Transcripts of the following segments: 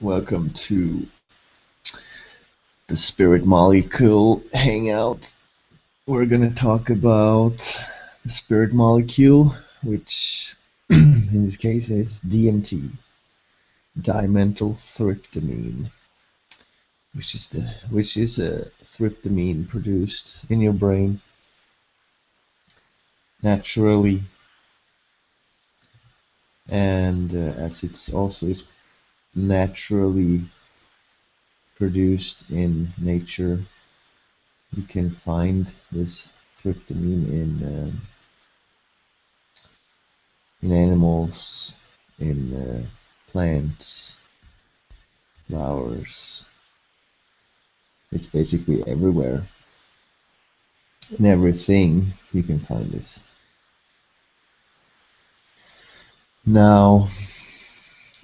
Welcome to the Spirit Molecule Hangout. We're gonna talk about the spirit molecule, which in this case is DMT, dimethyltryptamine, which is a tryptamine produced in your brain naturally, and as it's also is naturally produced in nature, you can find this tryptamine in animals, in plants, flowers. It's basically everywhere. In everything you can find this. Now,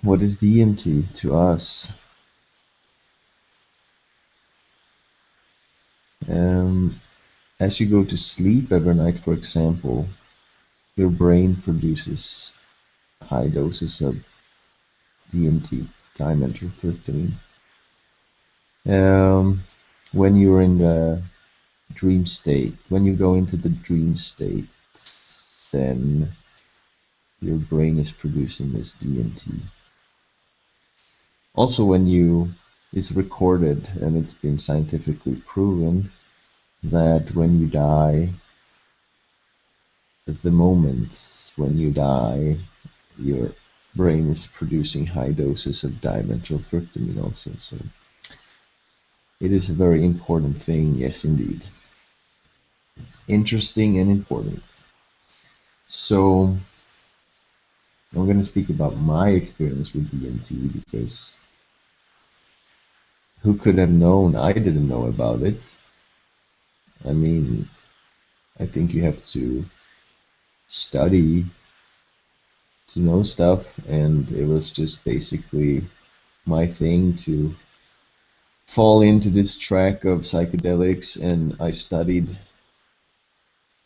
what is DMT to us? As you go to sleep every night, for example, your brain produces high doses of DMT, dimethyltryptamine. When you're in the dream state, when you go into the dream state, then your brain is producing this DMT. Also, it's recorded and it's been scientifically proven that when you die, at the moment when you die, your brain is producing high doses of dimethyltryptamine also. So it is a very important thing, yes indeed. Interesting and important. So I'm going to speak about my experience with DMT because who could have known? I didn't know about it. I mean, I think you have to study to know stuff, and it was just basically my thing to fall into this track of psychedelics, and I studied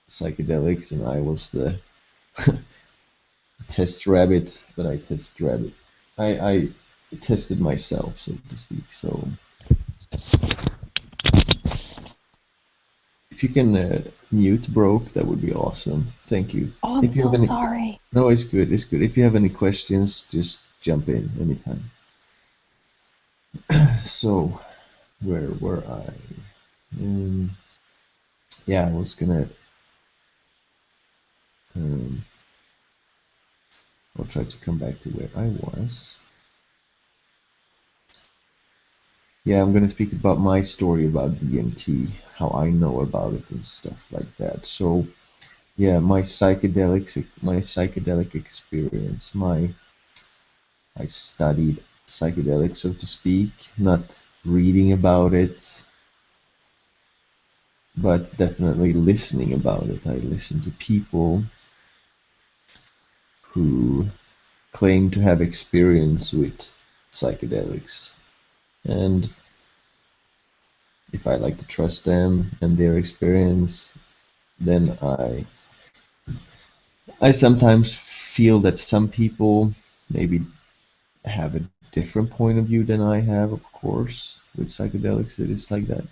psychedelics, and I was the test rabbit, but I test rabbit. I tested myself, so to speak. So if you can mute Broke, that would be awesome. Thank you. Oh, I'm If you have so any, sorry. no, it's good. It's good. If you have any questions, just jump in anytime. So where were I? Um, yeah, I was gonna. Um, I'll try to come back to where I was. Yeah, I'm gonna speak about my story about DMT, how I know about it and stuff like that. So yeah, my psychedelic experience. I studied psychedelics, so to speak, not reading about it, but definitely listening about it. I listened to people who claim to have experience with psychedelics, and if I like to trust them and their experience, then I sometimes feel that some people maybe have a different point of view than I have, of course. With psychedelics, it is like that.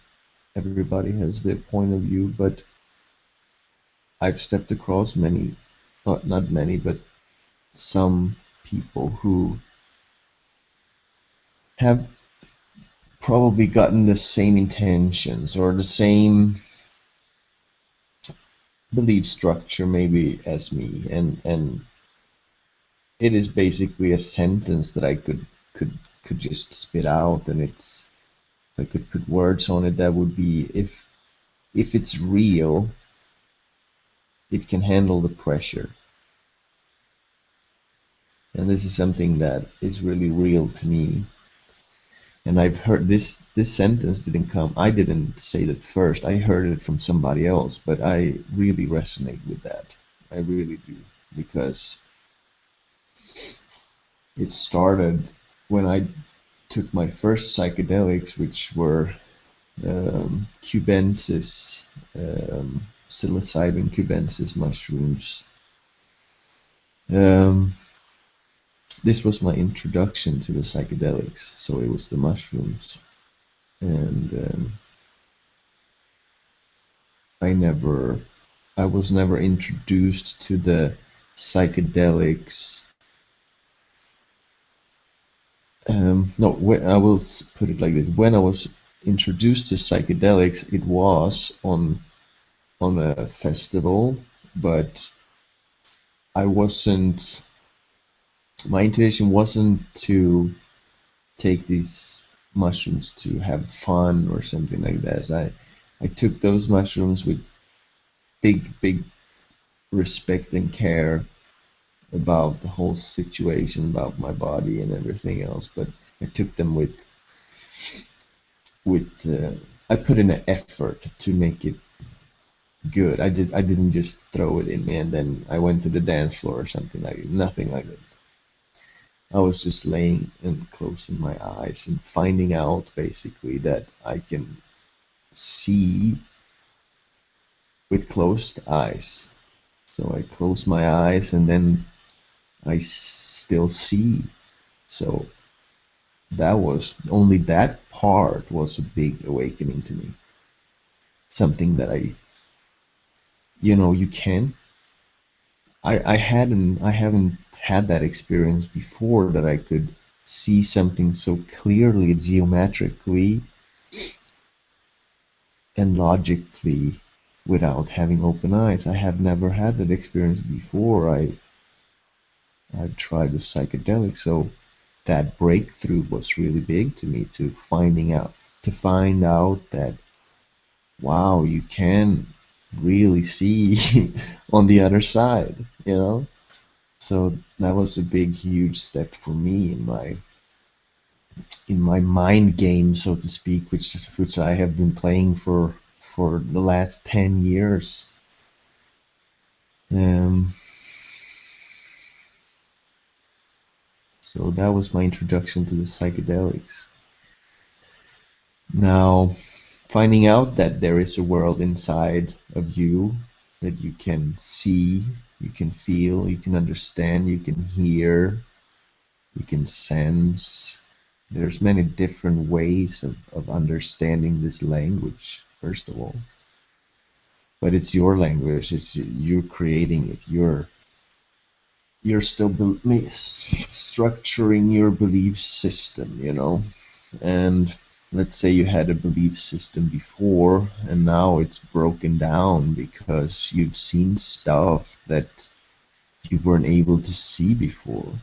Everybody has their point of view, but I've stepped across many, not many, but some people who have probably gotten the same intentions or the same belief structure maybe as me, and it is basically a sentence that I could just spit out, and it's if I could put words on it, that would be if it's real, it can handle the pressure. And this is something that is really real to me. And I've heard this sentence didn't come, I didn't say that first. I heard it from somebody else, but I really resonate with that. I really do because it started when I took my first psychedelics, which were cubensis, psilocybin cubensis mushrooms. Um, this was my introduction to the psychedelics. So it was the mushrooms, and I never, I was never introduced to the psychedelics. No, I will put it like this. When I was introduced to psychedelics, it was on a festival, but I wasn't. My intention wasn't to take these mushrooms to have fun or something like that. I took those mushrooms with big respect and care about the whole situation, about my body and everything else. But I took them with I put in an effort to make it good. I didn't just throw it in me and then I went to the dance floor or something like it. Nothing like that. I was just laying and closing my eyes and finding out basically that I can see with closed eyes. So I close my eyes and then I still see. So that was only that part was a big awakening to me. Something that you can. I haven't had that experience before that I could see something so clearly, geometrically and logically without having open eyes. I have never had that experience before. I've tried with psychedelics, so that breakthrough was really big to me to find out that wow, you can really see on the other side. So that was a big, huge step for me in my mind game, so to speak, which I have been playing for the last 10 years. Um, so that was my introduction to the psychedelics. Now, finding out that there is a world inside of you that you can see, you can feel, you can understand, you can hear, you can sense. There's many different ways of understanding this language, first of all. But it's your language, it's you're creating it. You're still structuring your belief system. And let's say you had a belief system before and now it's broken down because you've seen stuff that you weren't able to see before.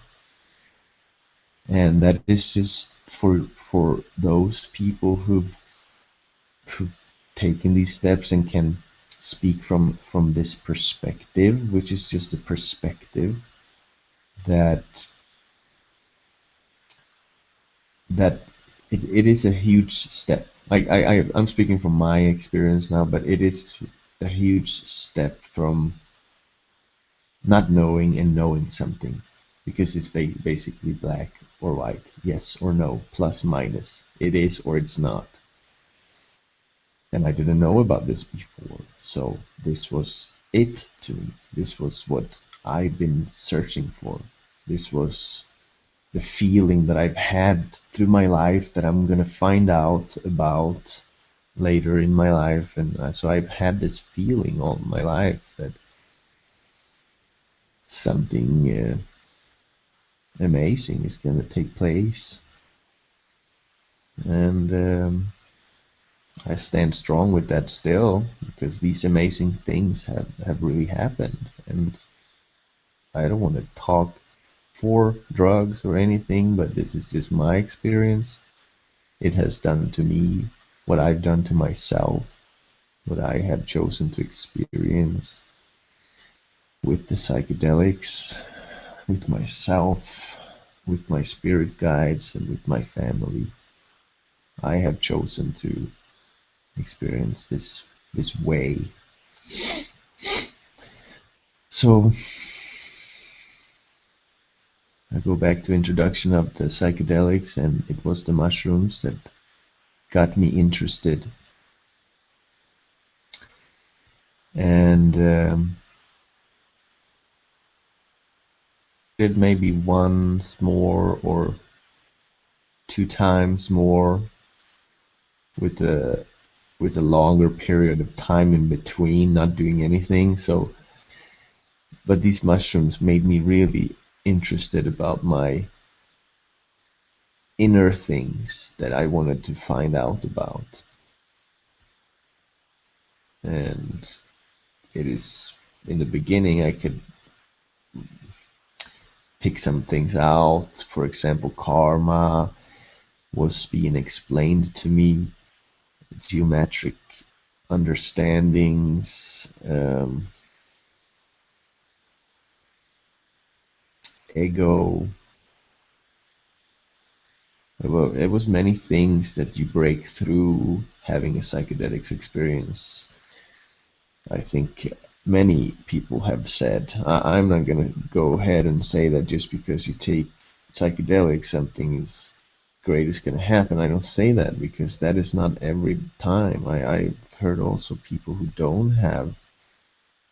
And that is just for those people who've taken these steps and can speak from this perspective, which is just a perspective that that it is a huge step. Like I'm speaking from my experience now, but it is a huge step from not knowing and knowing something, because it's basically black or white, yes or no, plus minus. It is or it's not. And I didn't know about this before, so this was it to me. This was what I've been searching for. This was the feeling that I've had through my life that I'm gonna find out about later in my life, and so I've had this feeling all my life that something amazing is gonna take place, and I stand strong with that still because these amazing things have really happened, and I don't want to talk for drugs or anything, but this is just my experience. It has done to me what I've done to myself, what I have chosen to experience with the psychedelics, with myself, with my spirit guides, and with my family. I have chosen to experience this way. So I go back to introduction of the psychedelics, and it was the mushrooms that got me interested. And it maybe once more or two times more with a longer period of time in between, not doing anything. So, but these mushrooms made me really interested about my inner things that I wanted to find out about. And it is, in the beginning, I could pick some things out. For example, karma was being explained to me, geometric understandings, ego. It was many things that you break through having a psychedelics experience. I think many people have said. I'm not going to go ahead and say that just because you take psychedelics, something is great is going to happen. I don't say that because that is not every time. I've heard also people who don't have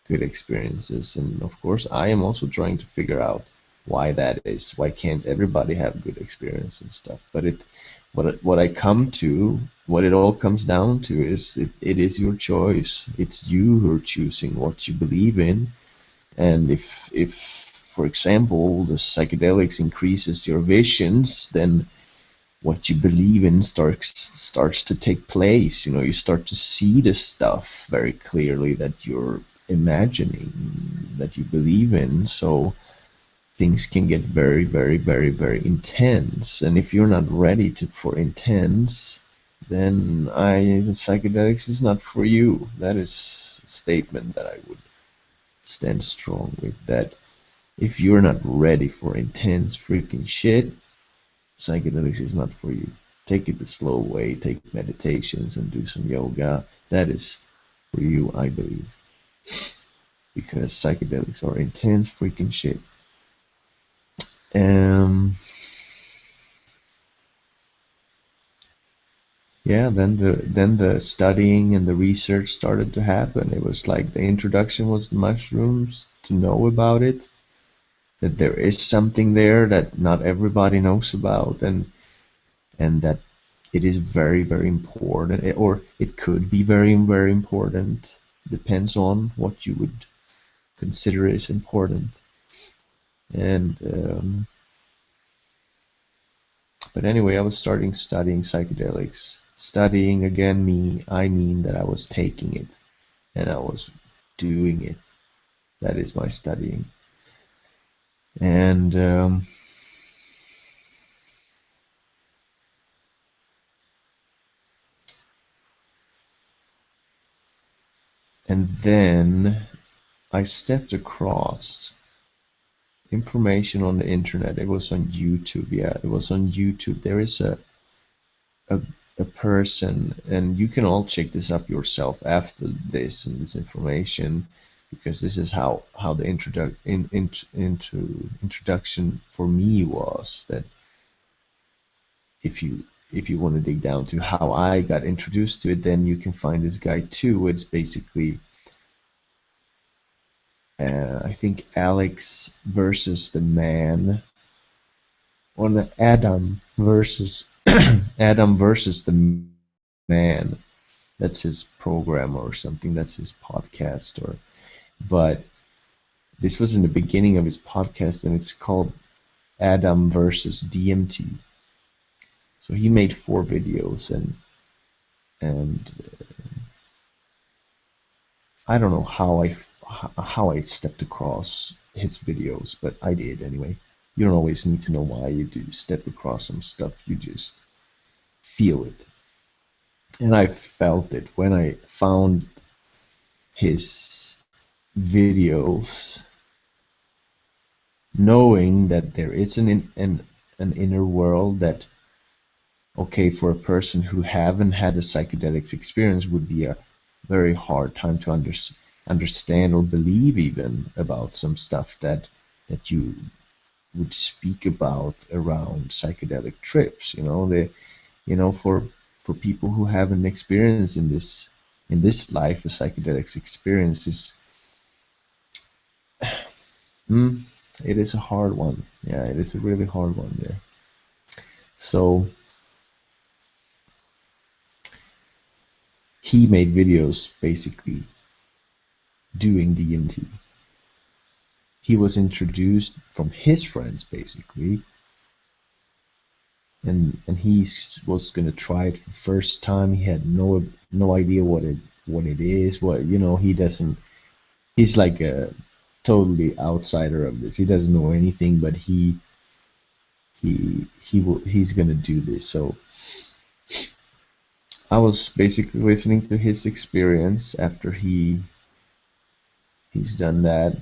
good experiences, and of course, I am also trying to figure out why that is. Why can't everybody have good experience and stuff? But what I come to, what it all comes down to is it is your choice. It's you who are choosing what you believe in, and if for example the psychedelics increases your visions, then what you believe in starts to take place. You know, you start to see the stuff very clearly that you're imagining, that you believe in. So things can get very, very, very, very intense. And if you're not ready for intense, then psychedelics is not for you. That is a statement that I would stand strong with. That if you're not ready for intense freaking shit, psychedelics is not for you. Take it the slow way, take meditations and do some yoga. That is for you, I believe. Because psychedelics are intense freaking shit. Um, yeah, then the studying and the research started to happen. It was like the introduction was the mushrooms, to know about it, that there is something there that not everybody knows about, and that it is very, very important, or it could be very, very important. Depends on what you would consider is important. And but anyway, I was starting studying psychedelics. Studying again, I mean that I was taking it and I was doing it. That is my studying. And then I stepped across information on the internet. It was on YouTube. Yeah, it was on YouTube. There is a, a person, and you can all check this up yourself after this and this information, because this is how the introduction for me was. That if you want to dig down to how I got introduced to it, then you can find this guy too. It's basically I think Alex versus the man, on Adam versus Adam versus the man. That's his program or something. That's his podcast. Or but this was in the beginning of his podcast, and it's called Adam versus DMT. So he made 4 videos, and I don't know how I stepped across his videos, but I did anyway. You don't always need to know why you do step across some stuff. You just feel it. And I felt it when I found his videos, knowing that there is an inner world that, okay, for a person who haven't had a psychedelics experience, would be a very hard time to understand or believe even about some stuff that you would speak about around psychedelic trips. For people who haven't experienced in this life a psychedelics experience is, it is a hard one. Yeah, it is a really hard one there. So he made videos basically doing DMT. He was introduced from his friends basically, and he was gonna try it for the first time. He had no idea what it is. What, you know, he doesn't. He's like a totally outsider of this. He doesn't know anything, but he's gonna do this. So I was basically listening to his experience after he's done that,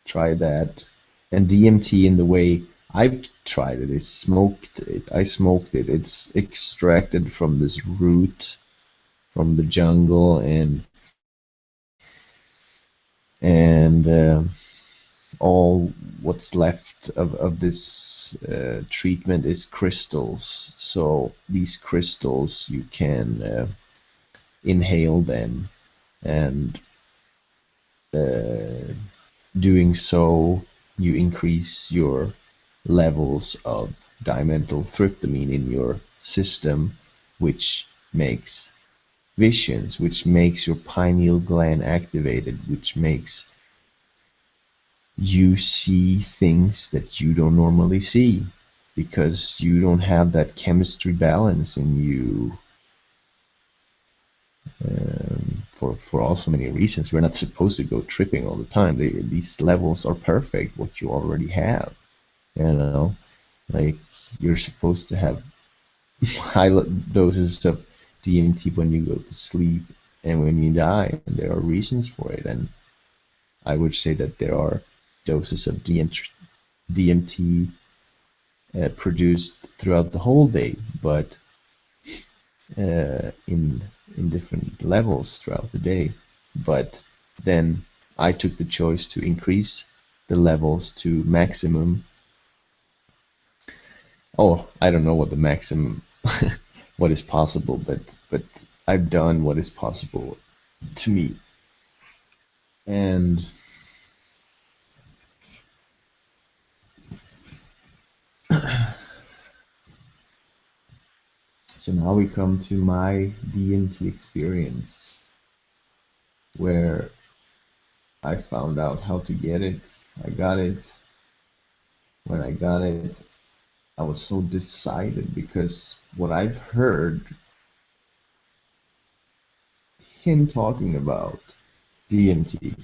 tried that, and DMT in the way I've tried it is smoked it. I smoked it. It's extracted from this root from the jungle, and all what's left of this treatment is crystals. So these crystals you can inhale them, and uh, doing so you increase your levels of dimethyltryptamine in your system, which makes visions, which makes your pineal gland activated, which makes you see things that you don't normally see because you don't have that chemistry balance in you. For also many reasons, we're not supposed to go tripping all the time. These levels are perfect, what you already have. You know, like you're supposed to have high doses of DMT when you go to sleep and when you die. And there are reasons for it, and I would say that there are doses of DMT produced throughout the whole day, but in different levels throughout the day. But then I took the choice to increase the levels to maximum. Oh, I don't know what the maximum, what is possible, but I've done what is possible to me. And so now we come to my DMT experience, where I found out how to get it. I got it. When I got it, I was so decided because what I've heard him talking about DMT,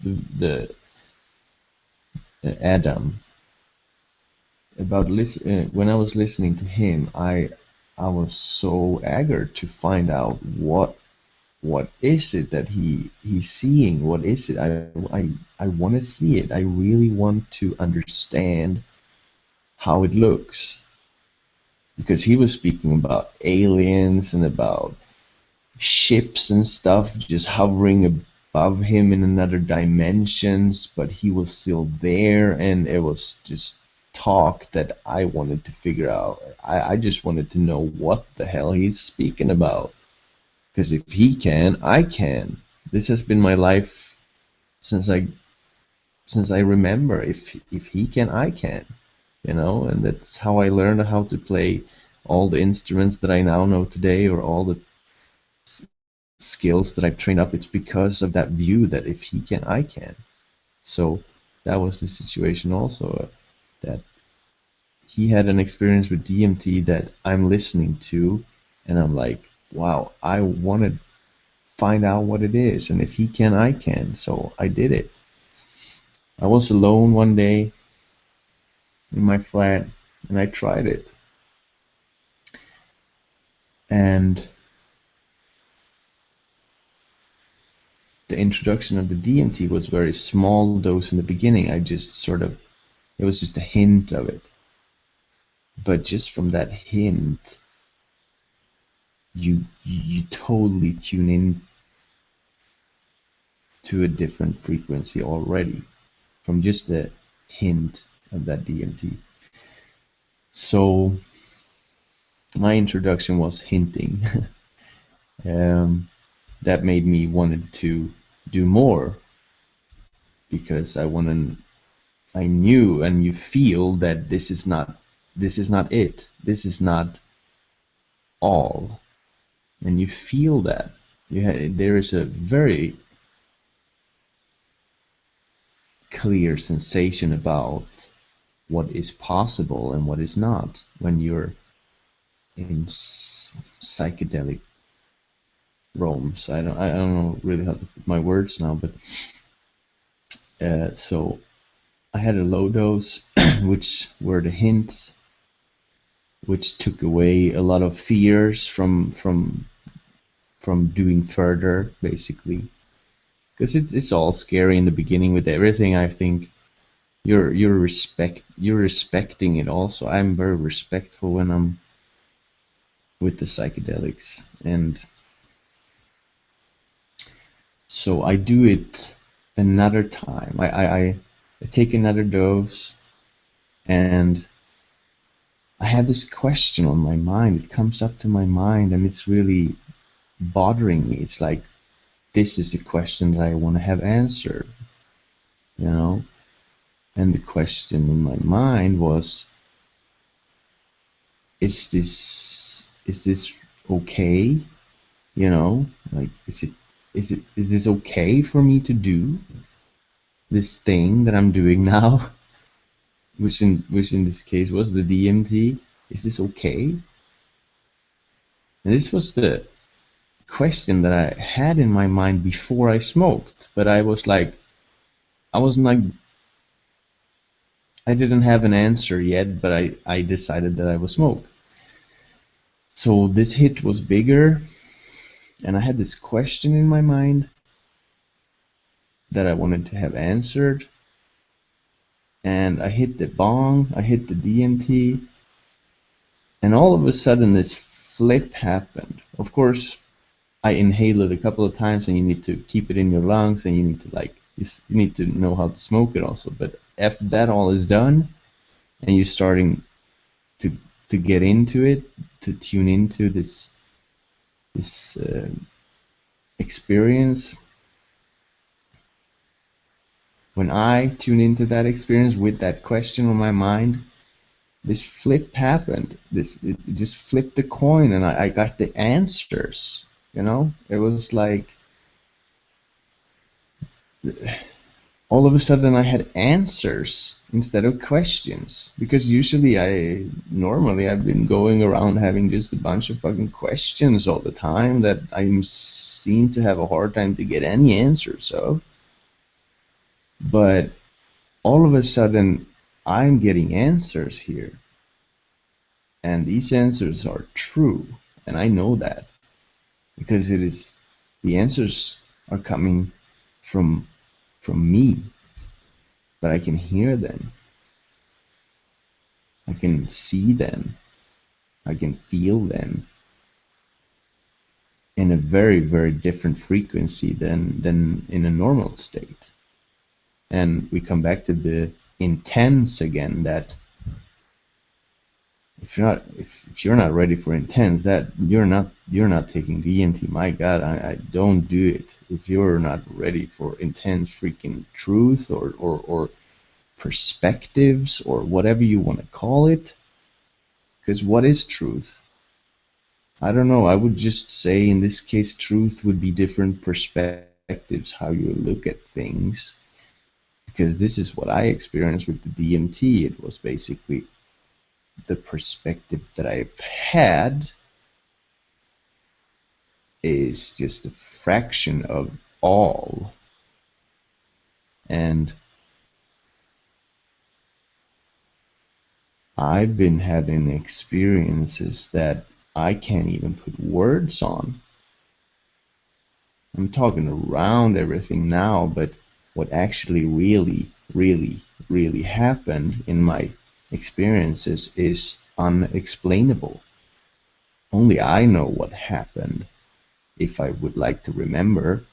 the Adam, about when I was listening to him, I was so eager to find out what is it that he's seeing. What is it? I want to see it. I really want to understand how it looks, because he was speaking about aliens and about ships and stuff just hovering above him in another dimensions, but he was still there, and it was just talk that I wanted to figure out. I just wanted to know what the hell he's speaking about. Because if he can, I can. This has been my life since I remember. If he can, I can. You know, and that's how I learned how to play all the instruments that I now know today, or all the skills that I've trained up. It's because of that view that if he can, I can. So that was the situation also, that he had an experience with DMT that I'm listening to, and I'm like, wow, I want to find out what it is, and if he can, I can. So I did it. I was alone one day in my flat, and I tried it. And the introduction of the DMT was very small dose in the beginning. I just sort of, it was just a hint of it. But just from that hint, you totally tune in to a different frequency already from just a hint of that DMT. So my introduction was hinting. That made me wanted to do more, because I want to I knew, and you feel that this is not it. This is not all. And you feel that. There is a very clear sensation about what is possible and what is not when you're in psychedelic realms. I don't know really how to put my words now, but so I had a low dose, which were the hints, which took away a lot of fears from doing further, basically, because it's all scary in the beginning with everything. I think you're respecting it also. I'm very respectful when I'm with the psychedelics, and so I do it another time. I take another dose, and I have this question on my mind. It comes up to my mind, and it's really bothering me. It's like, this is a question that I want to have answered, you know? And the question in my mind was, is this okay? You know, like, is this okay for me to do this thing that I'm doing now? Which in this case was the DMT. Is this okay? And this was the question that I had in my mind before I smoked, but I wasn't like, I didn't have an answer yet, but I decided that I would smoke. So this hit was bigger, and I had this question in my mind that I wanted to have answered. And I hit the bong, I hit the DMT, and all of a sudden this flip happened. Of course, I inhaled it a couple of times, and you need to keep it in your lungs, and you need to you need to know how to smoke it also. But after that all is done, and you're starting to get into it, to tune into this experience. When I tune into that experience with that question on my mind, this flip happened. It just flipped the coin, and I got the answers. You know, it was like all of a sudden I had answers instead of questions. Because usually normally I've been going around having just a bunch of fucking questions all the time that I seem to have a hard time to get any answers of. But all of a sudden I'm getting answers here. And these answers are true. And I know that. Because the answers are coming from me, but I can hear them, I can see them, I can feel them in a very, very different frequency than in a normal state. And we come back to the intense again, that if you're not ready for intense, that you're not taking DMT. My God, I don't do it if you're not ready for intense freaking truth or perspectives or whatever you want to call it. Because what is truth? I don't know. I would just say in this case, truth would be different perspectives, how you look at things. Because this is what I experienced with the DMT. It was basically the perspective that I've had is just a fraction of all. And I've been having experiences that I can't even put words on. I'm talking around everything now, but what actually really, really, really happened in my experiences is unexplainable. Only I know what happened, if I would like to remember,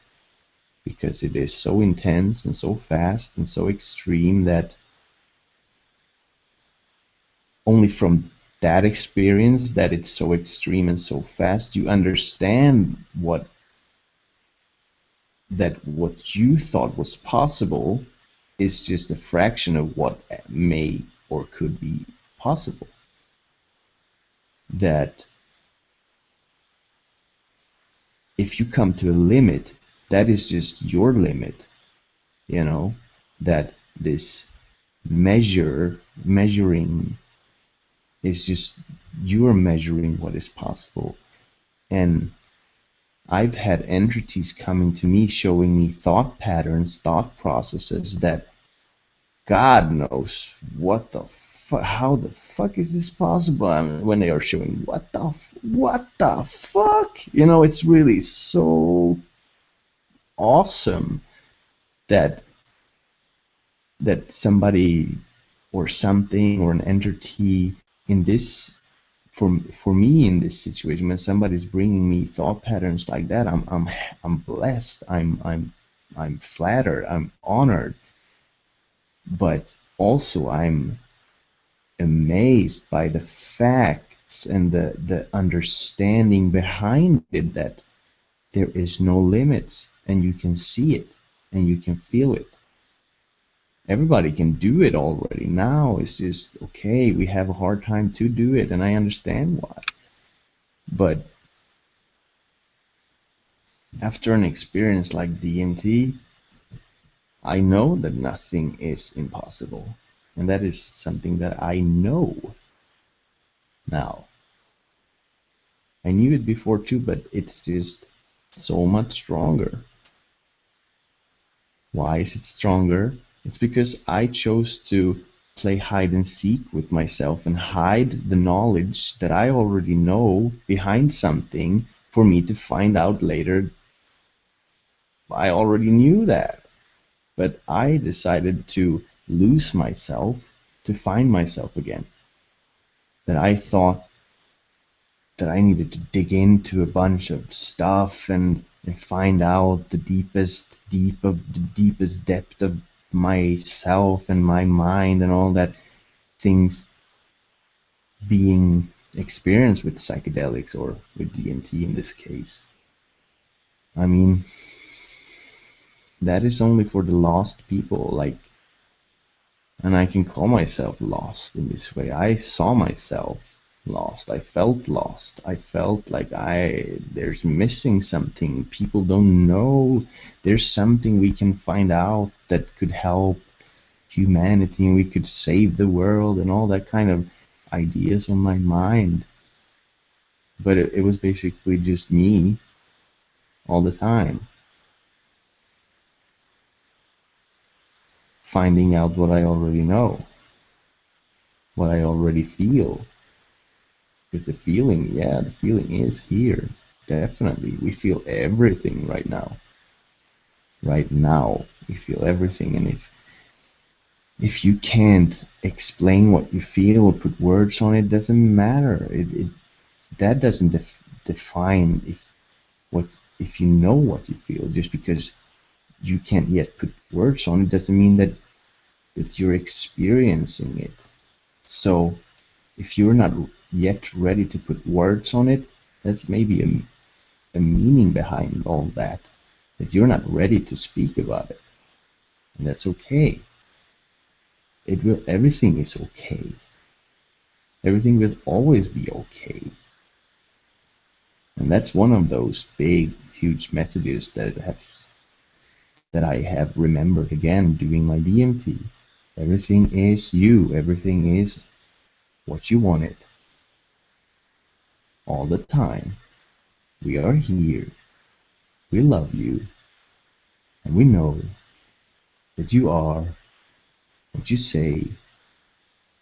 because it is so intense and so fast and so extreme that only from that experience, that it's so extreme and so fast, you understand what you thought was possible is just a fraction of what may or could be possible. That if you come to a limit, that is just your limit, you know, that this measuring is just you're measuring what is possible. And I've had entities coming to me showing me thought patterns, thought processes that God knows what the fuck, how the fuck is this possible? I mean, when they are showing what the fuck, you know, it's really so awesome that somebody or something or an entity in this for me in this situation, when somebody's bringing me thought patterns like that, I'm blessed. I'm flattered. I'm honored. But also I'm amazed by the facts and the understanding behind it, that there is no limits and you can see it and you can feel it. Everybody can do it already now. It's just, okay, we have a hard time to do it, and I understand why. But after an experience like DMT, I know that nothing is impossible. And that is something that I know now. I knew it before too, but it's just so much stronger. Why is it stronger? It's because I chose to play hide and seek with myself and hide the knowledge that I already know behind something for me to find out later. I already knew that. But I decided to lose myself to find myself again. That I thought that I needed to dig into a bunch of stuff and find out the deepest depth of myself and my mind and all that things being experienced with psychedelics or with DMT in this case. I mean, that is only for the lost people, like, and I can call myself lost in this way. I saw myself lost. I felt lost. I felt like there's missing something. People don't know. There's something we can find out that could help humanity and we could save the world and all that kind of ideas on my mind. But it was basically just me all the time, finding out what I already know, what I already feel. Because the feeling, yeah, the feeling is here. Definitely. We feel everything right now. Right now, we feel everything. And if you can't explain what you feel or put words on it, doesn't matter. That doesn't define if you know what you feel. Just because you can't yet put words on it doesn't mean that you're experiencing it. So if you're not yet ready to put words on it, that's maybe a meaning behind all that you're not ready to speak about it. And that's okay. Everything is okay. Everything will always be okay. And that's one of those big, huge messages that I have remembered again doing my DMT. Everything is you. Everything is what you wanted. All the time. We are here. We love you. And we know that you are what you say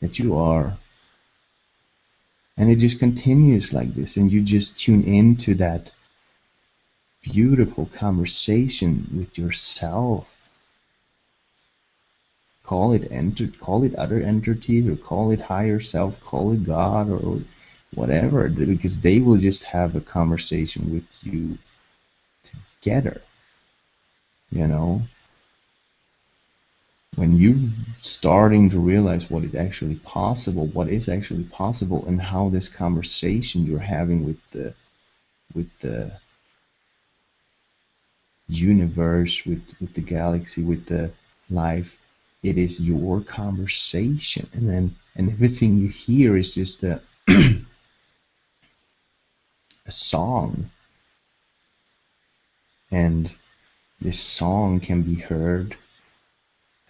that you are. And it just continues like this, and you just tune into that beautiful conversation with yourself. Call it other entities, or call it higher self, call it God, or whatever, because they will just have a conversation with you together. You know, when you're starting to realize what is actually possible, and how this conversation you're having with the universe, with the galaxy, with the life, it is your conversation, and everything you hear is just a song, and this song can be heard.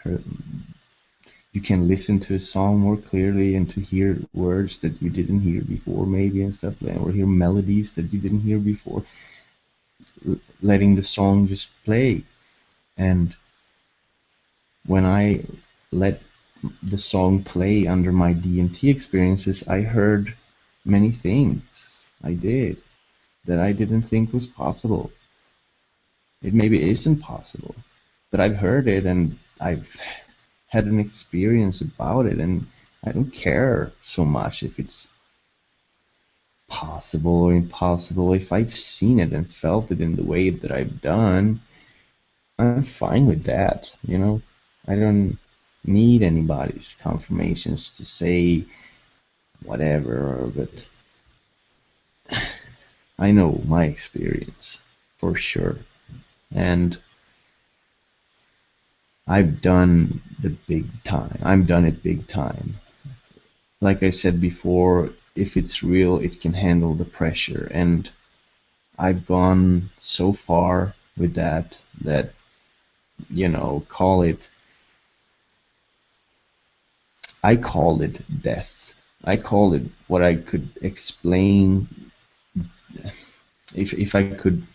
You can listen to a song more clearly and to hear words that you didn't hear before, maybe, and stuff, or hear melodies that you didn't hear before, letting the song just play. And when I let the song play under my DMT experiences, I heard many things I did that I didn't think was possible. It maybe isn't possible, but I've heard it and I've had an experience about it, and I don't care so much if it's possible or impossible. If I've seen it and felt it in the way that I've done, I'm fine with that, you know? I don't need anybody's confirmations to say whatever, but I know my experience for sure. And I've done the big time. I've done it big time. Like I said before, if it's real, it can handle the pressure. And I've gone so far with that, call it, I call it death. I call it what I could explain if I could.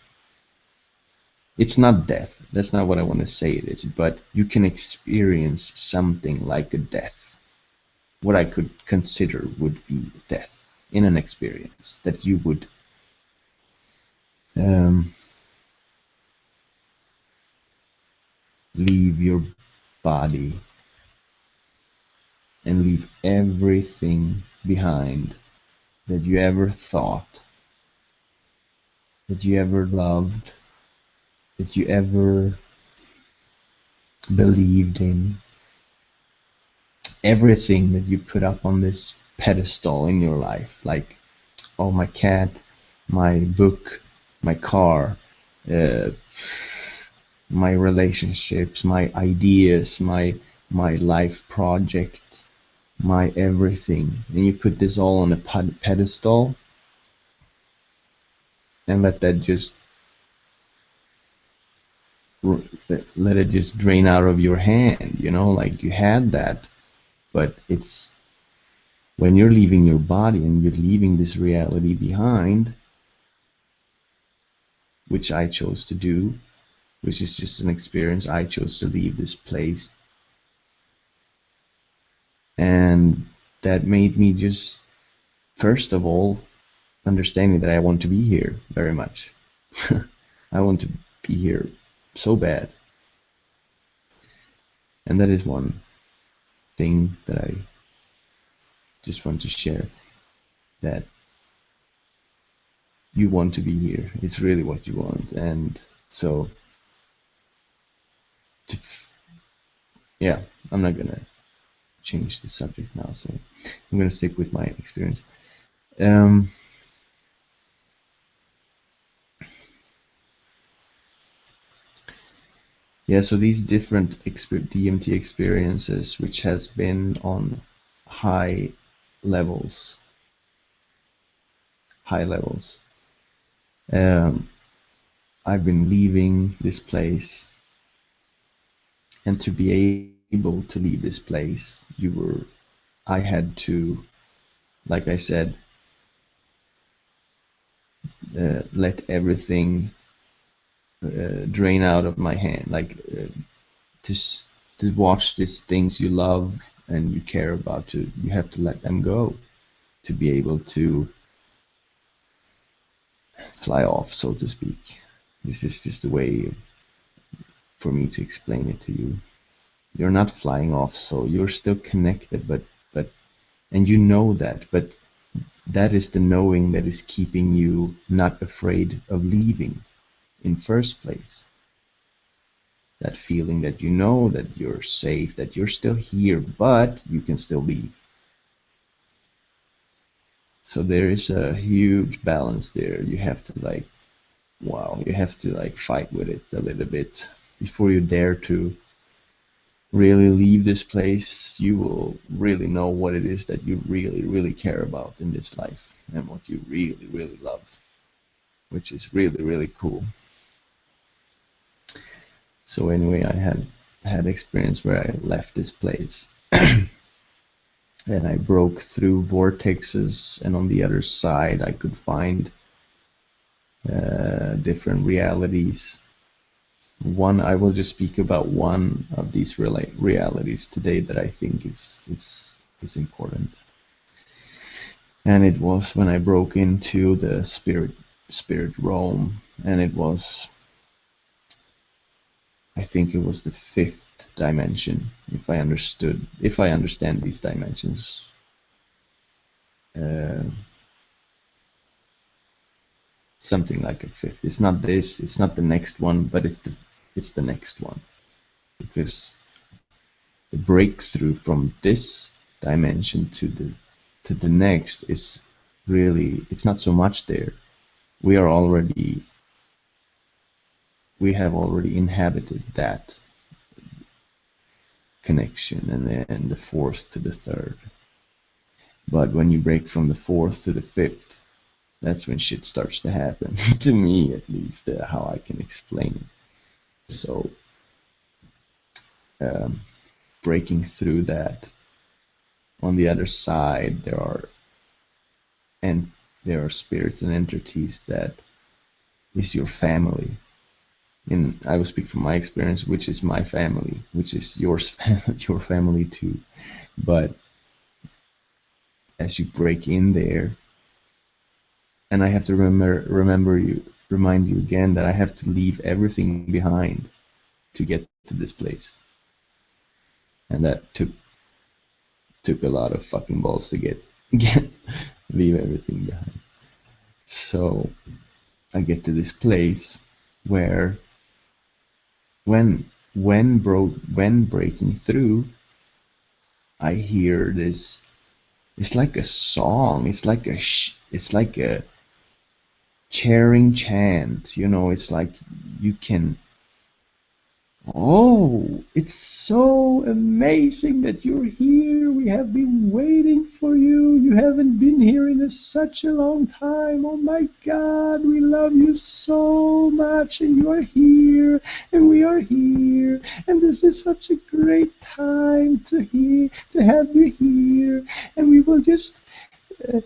It's not death. That's not what I want to say it is, but you can experience something like a death. What I could consider would be death in an experience that you would um, leave your body and leave everything behind that you ever thought, that you ever loved, that you ever believed in. Everything that you put up on this pedestal in your life, like, oh, my cat, my book, my car, uh, my relationships, my ideas, my life project, my everything, and you put this all on a pedestal and let it just drain out of your hand, like you had that, but it's when you're leaving your body and you're leaving this reality behind, which I chose to do, which is just an experience. I chose to leave this place, and that made me just, first of all, understanding that I want to be here very much. I want to be here so bad. And that is one thing that I just want to share, that you want to be here. It's really what you want. And so, yeah, I'm not going to change the subject now. So I'm going to stick with my experience. Yeah, so these different DMT experiences, which has been on high levels, high levels. I've been leaving this place, and to be able to leave this place, I had to, like I said, let everything drain out of my hand, like to watch these things you love and you care about, you have to let them go to be able to fly off, so to speak. This is just a way for me to explain it to you. You're not flying off, so you're still connected, but and you know that, but that is the knowing that is keeping you not afraid of leaving in first place. That feeling that you know that you're safe, that you're still here, but you can still leave. So there is a huge balance there. You have to you have to fight with it a little bit before you dare to really leave this place, you will really know what it is that you really, really care about in this life and what you really, really love, which is really, really cool. So anyway, I had experience where I left this place and I broke through vortexes, and on the other side I could find different realities. One, I will just speak about one of these realities today that I think is important. And it was when I broke into the spirit realm, and it was, I think it was the fifth dimension, if I understand these dimensions. Uh, Something like a fifth. It's not this, it's not the next one, but it's the next one. Because the breakthrough from this dimension to the next is really, it's not so much there. We have already inhabited that connection, and then the fourth to the third. But when you break from the fourth to the fifth, that's when shit starts to happen. To me, at least, how I can explain it. So, breaking through that, on the other side, there are spirits and entities that is your family. And I will speak from my experience, which is my family, which is yours, your family too. But as you break in there, and I have to remind you again that I have to leave everything behind to get to this place, and that took a lot of fucking balls to get leave everything behind. So I get to this place where when breaking through, I hear this. It's like a song. It's like a cheering chant. You know, it's like you can. Oh, it's so amazing that you're here. We have been waiting for you. You haven't been here in such a long time. Oh my God, we love you so much, and you are here, and we are here, and this is such a great time to have you here, and uh,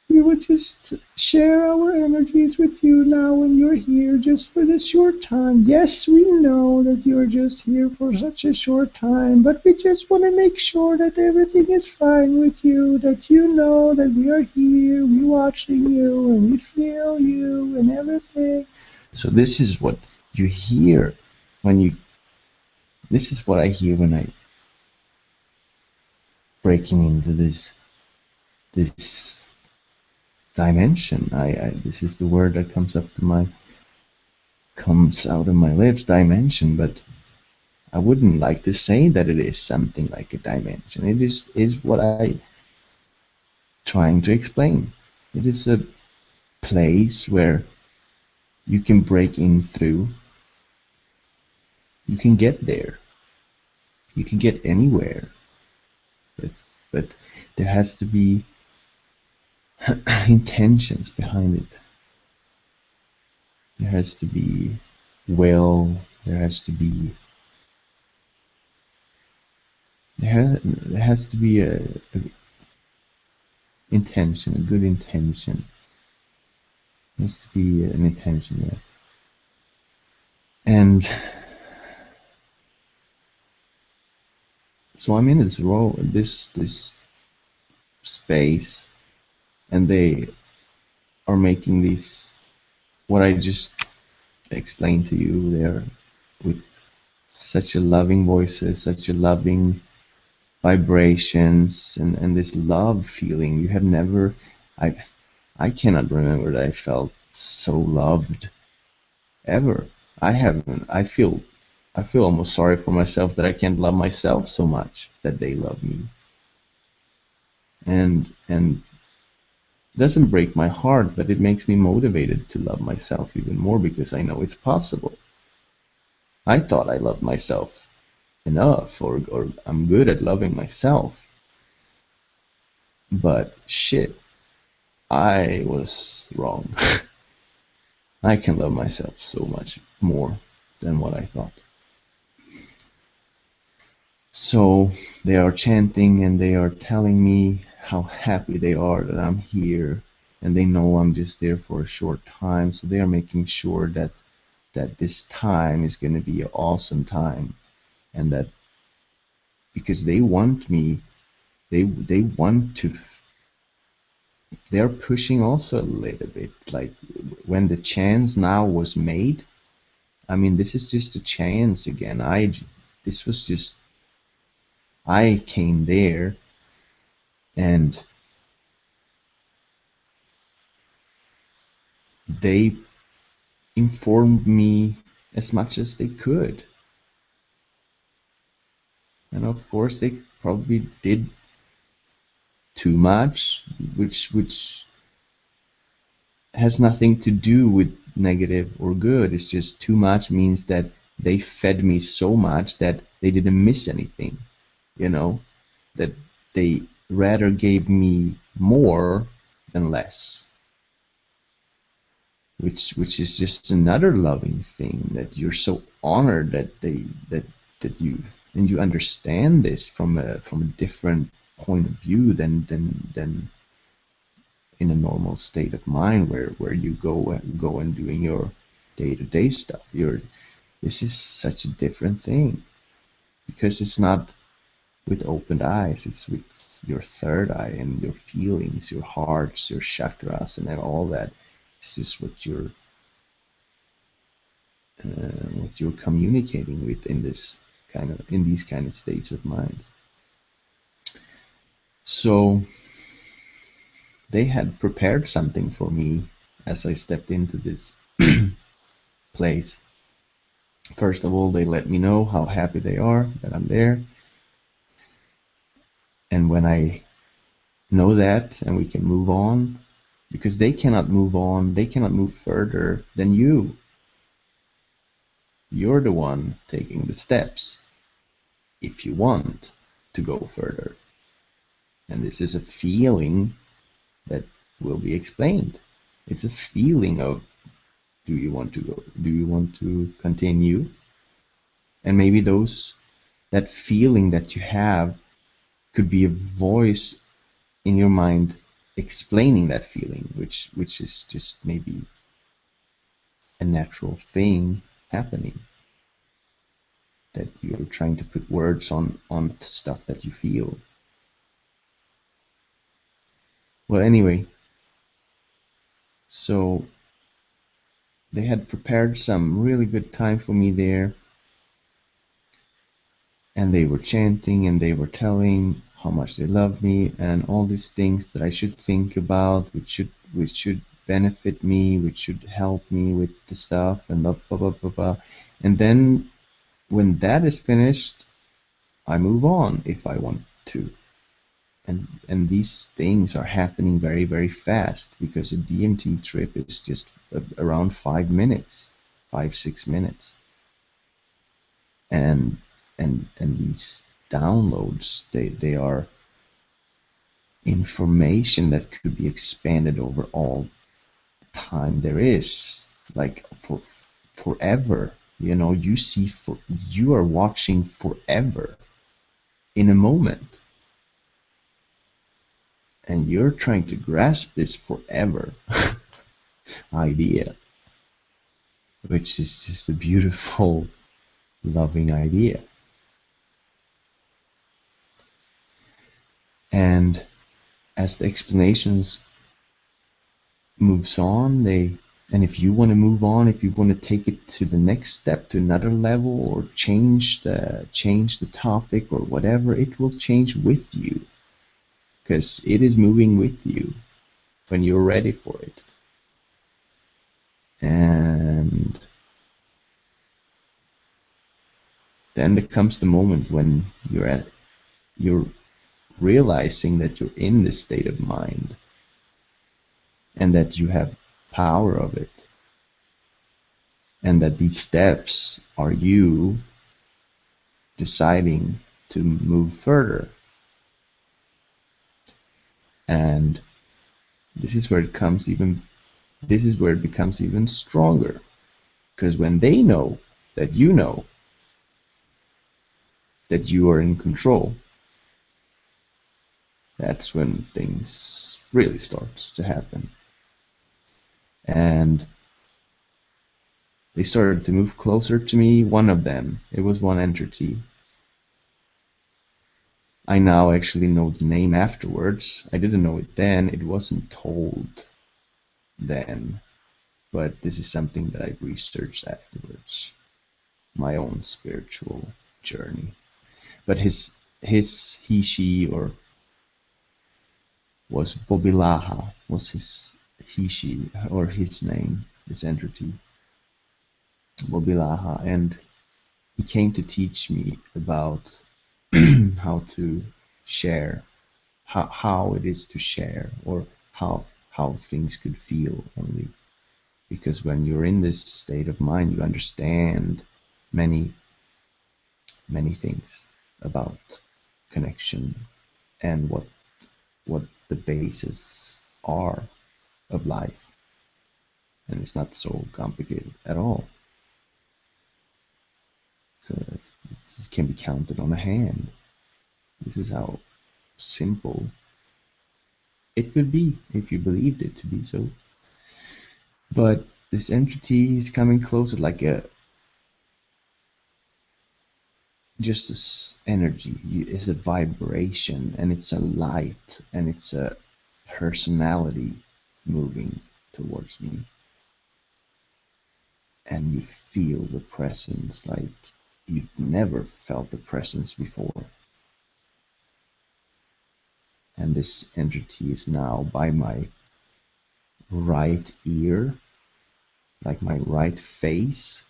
we will just share our energies with you now when you're here just for this short time. Yes, we know that you're just here for such a short time, but we just want to make sure that everything is fine with you, that you know that we are here, we're watching you, and we feel you and everything. So this is what you hear this is what I hear when I breaking into this dimension. This is the word that comes out of my lips, dimension, but I wouldn't like to say that it is something like a dimension. It is what I trying to explain. It is a place where you can break in through. You can get there. You can get anywhere. But there has to be intentions behind it. There has to be will. There has to be a intention, a good intention. There has to be an intention there. And so I'm in this space, and they are making these, what I just explained to you there, with such a loving voices, such a loving vibrations, and this love feeling. You have never, I cannot remember that I felt so loved ever. I haven't. I feel almost sorry for myself that I can't love myself so much that they love me. And doesn't break my heart, but it makes me motivated to love myself even more because I know it's possible. I thought I loved myself enough, or I'm good at loving myself. But shit, I was wrong. I can love myself so much more than what I thought. So they are chanting and they are telling me how happy they are that I'm here, and they know I'm just there for a short time, so they are making sure that this time is going to be an awesome time, and that because they want me, they want to, they're pushing also a little bit, like when the chance now was made. I mean, this is just a chance again. This was just, I came there, and they informed me as much as they could. And of course, they probably did too much, which has nothing to do with negative or good. It's just too much means that they fed me so much that they didn't miss anything, you know, that they rather gave me more than less, which is just another loving thing, that you're so honored that you, and you understand this from a different point of view than in a normal state of mind where you go and doing your day-to-day stuff. This is such a different thing, because it's not with opened eyes, it's with your third eye and your feelings, your hearts, your chakras, and all that. It's just what you're communicating with in this in these kind of states of minds. So they had prepared something for me as I stepped into this place. First of all, they let me know how happy they are that I'm there. And when I know that and we can move on, because they cannot move on, they cannot move further than you. You're the one taking the steps if you want to go further. And this is a feeling that will be explained. It's a feeling of, do you want to go? Do you want to continue? And maybe that feeling that you have could be a voice in your mind explaining that feeling, which is just maybe a natural thing happening, that you're trying to put words on stuff that you feel. Well, anyway, so they had prepared some really good time for me there, and they were chanting and they were telling how much they love me and all these things that I should think about, which should benefit me, which should help me with the stuff, and blah blah blah blah blah. And then when that is finished, I move on if I want to. And these things are happening very, very fast, because a DMT trip is just around 5 minutes, 5 6 minutes. And these downloads, they are information that could be expanded over all time there is, like for forever. You are watching forever in a moment, and you're trying to grasp this forever idea, which is just a beautiful, loving idea. And as the explanations moves on, and if you want to move on, if you want to take it to the next step, to another level, or change the topic or whatever, it will change with you, because it is moving with you when you're ready for it. And then there comes the moment when you're realizing that you're in this state of mind, and that you have power of it, and that these steps are you deciding to move further. And this is where it becomes even stronger. Because when they know that you are in control, that's when things really start to happen. And they started to move closer to me. One of them, it was one entity. I now actually know the name afterwards. I didn't know it then. It wasn't told then. But this is something that I researched afterwards. My own spiritual journey. But he, she, or was Bobilaha, was he, she, or his name, this entity, Bobilaha, and he came to teach me about how to share, how it is to share, or how things could feel only. Because when you're in this state of mind, you understand many things about connection and what the bases are of life. And it's not so complicated at all. So it can be counted on a hand. This is how simple it could be if you believed it to be so. But this entity is coming closer, like just this energy. It's a vibration, and it's a light, and it's a personality moving towards me. And you feel the presence like you've never felt the presence before. And this entity is now by my right ear, like my right face,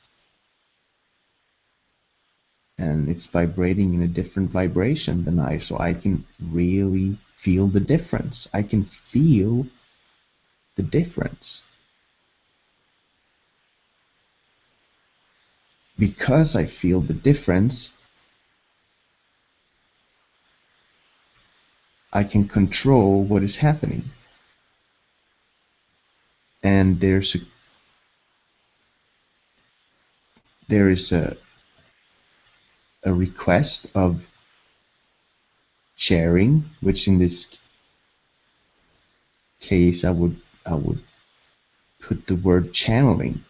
and it's vibrating in a different vibration than I, so I can really feel the difference. I can feel the difference. Because I feel the difference, I can control what is happening. And there is a request of sharing, which in this case I would put the word channeling.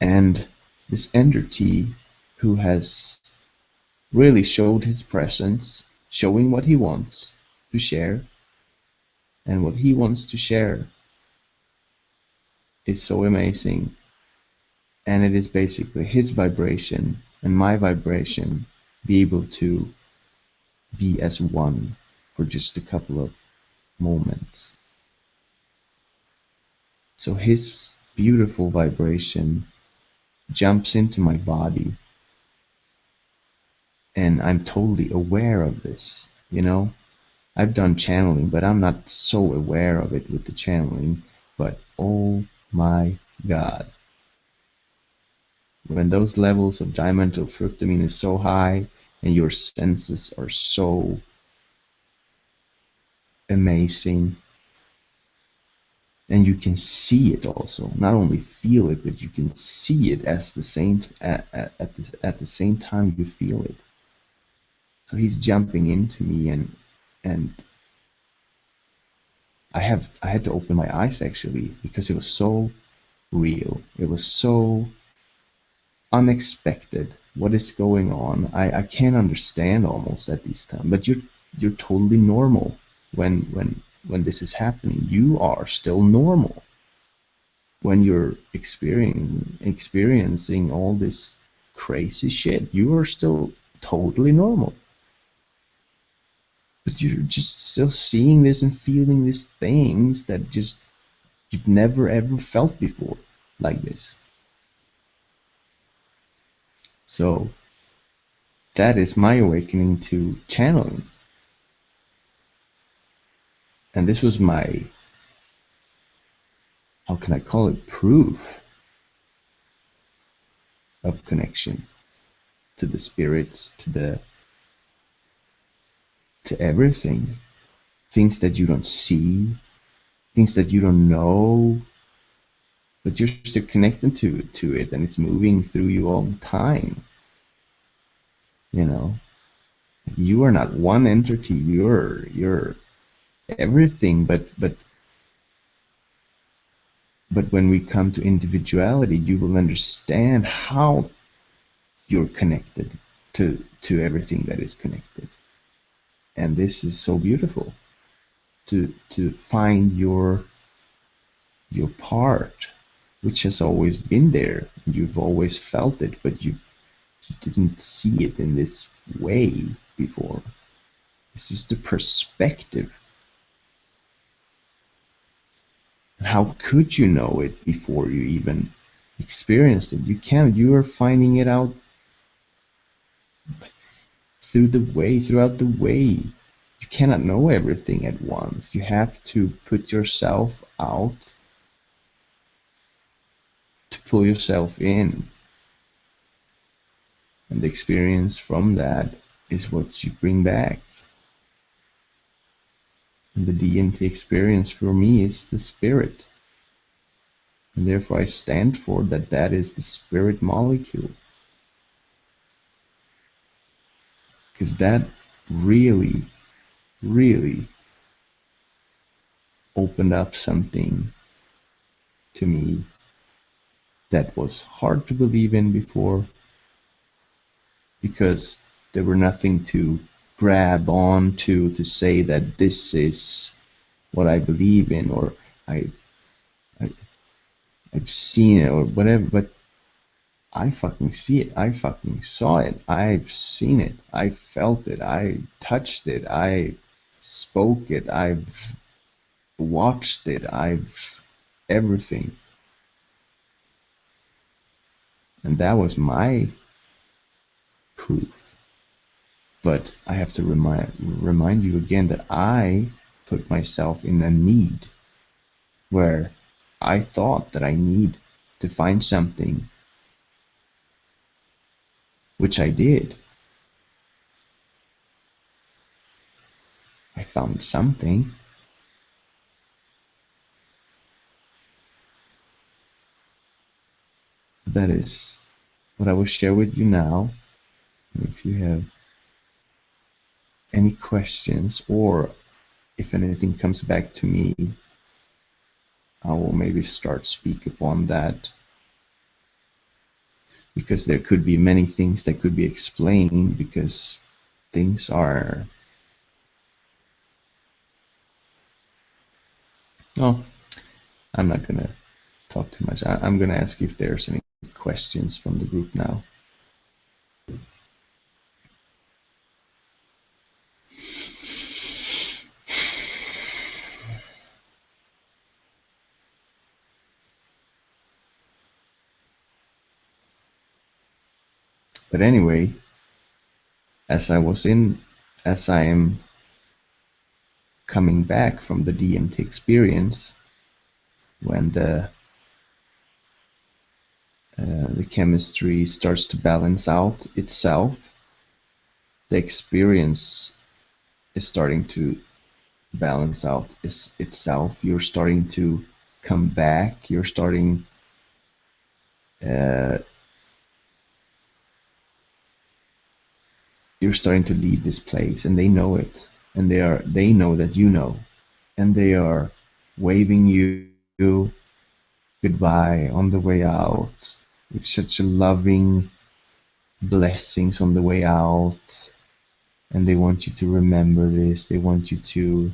And this entity who has really showed his presence, showing what he wants to share, and what he wants to share is so amazing. And it is basically his vibration and my vibration be able to be as one for just a couple of moments. So his beautiful vibration jumps into my body, and I'm totally aware of this, you know? I've done channeling, but I'm not so aware of it with the channeling. But oh my God. When those levels of dimethyltryptamine is so high and your senses are so amazing, and you can see it also, not only feel it, but you can see it as the same at the same time you feel it. So he's jumping into me, and I had to open my eyes actually, because it was so real. It was so unexpected. What is going on? I can't understand almost at this time. But you're totally normal when this is happening. You are still normal when you're experiencing all this crazy shit. You are still totally normal. But you're just still seeing this and feeling these things that just you've never ever felt before like this. So that is my awakening to channeling. And this was my, how can I call it, proof of connection. to the spirits, to everything. Things that you don't see, things that you don't know, but you're still connected to it, and it's moving through you all the time. You know, you are not one entity. You're everything. But when we come to individuality, you will understand how you're connected to everything that is connected. And this is so beautiful, to find your part, which has always been there. You've always felt it, but you didn't see it in this way before. This is the perspective. And how could you know it before you even experienced it? You can't. You are finding it out throughout the way. You cannot know everything at once. You have to put yourself out to pull yourself in. And the experience from that is what you bring back. And the DMT experience for me is the spirit. And therefore I stand for that. That is the spirit molecule. Because that really, really opened up something to me that was hard to believe in before, because there were nothing to grab on to say that this is what I believe in, or I, I I've seen it or whatever. But I fucking see it. I fucking saw it. I've seen it. I felt it. I touched it. I spoke it. I've watched it. I've everything. And that was my proof. But I have to remind you again that I put myself in a need where I thought that I need to find something, which I did. I found something. That is what I will share with you now. If you have any questions, or if anything comes back to me, I will maybe start speak upon that, because there could be many things that could be explained, because things are... Oh, I'm not gonna talk too much. I'm gonna ask if there's any questions from the group now. But anyway, as I am coming back from the DMT experience, when the chemistry starts to balance out itself, the experience is starting to balance out itself. You're starting to come back. You're starting to leave this place, and they know it, and they know that you know, and they are waving you goodbye on the way out with such a loving blessings on the way out. And they want you to remember this. They want you to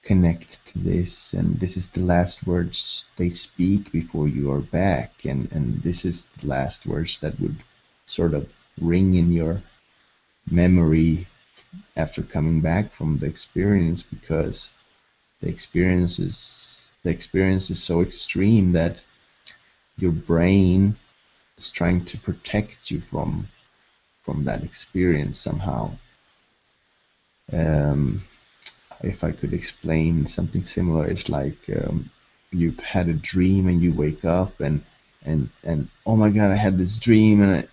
connect to this, and this is the last words they speak before you are back, and this is the last words that would sort of ring in your memory after coming back from the experience, because the experience is so extreme that your brain is trying to protect you from that experience somehow. If I could explain something similar, it's like you've had a dream and you wake up and oh my god, I had this dream,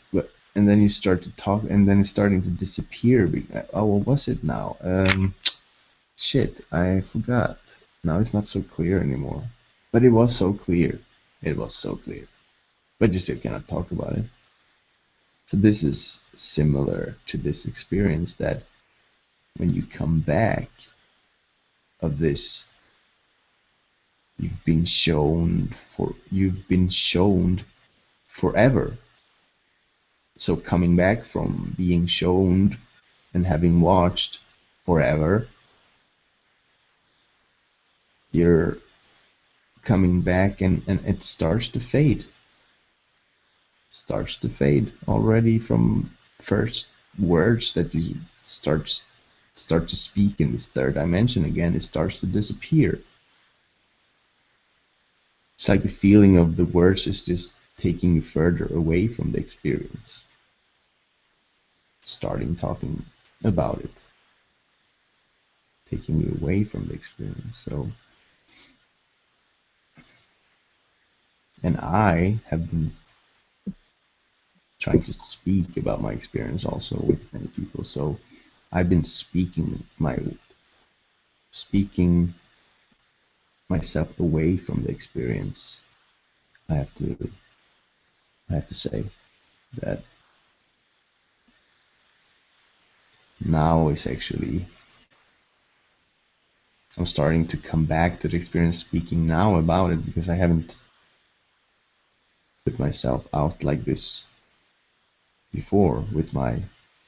and then you start to talk, and then it's starting to disappear. Oh, what was it now? Shit, I forgot. Now it's not so clear anymore. But it was so clear. It was so clear. But you still cannot talk about it. So this is similar to this experience, that when you come back of this, you've been shown forever. So coming back from being shown and having watched forever, you're coming back, and it starts to fade. Starts to fade already from first words that you start to speak in this third dimension again. It starts to disappear. It's like the feeling of the words is just taking you further away from the experience. Starting talking about it, taking you away from the experience. So, and I have been trying to speak about my experience also with many people. So I've been speaking myself away from the experience. I have to say that now is actually, I'm starting to come back to the experience, speaking now about it, because I haven't put myself out like this before with my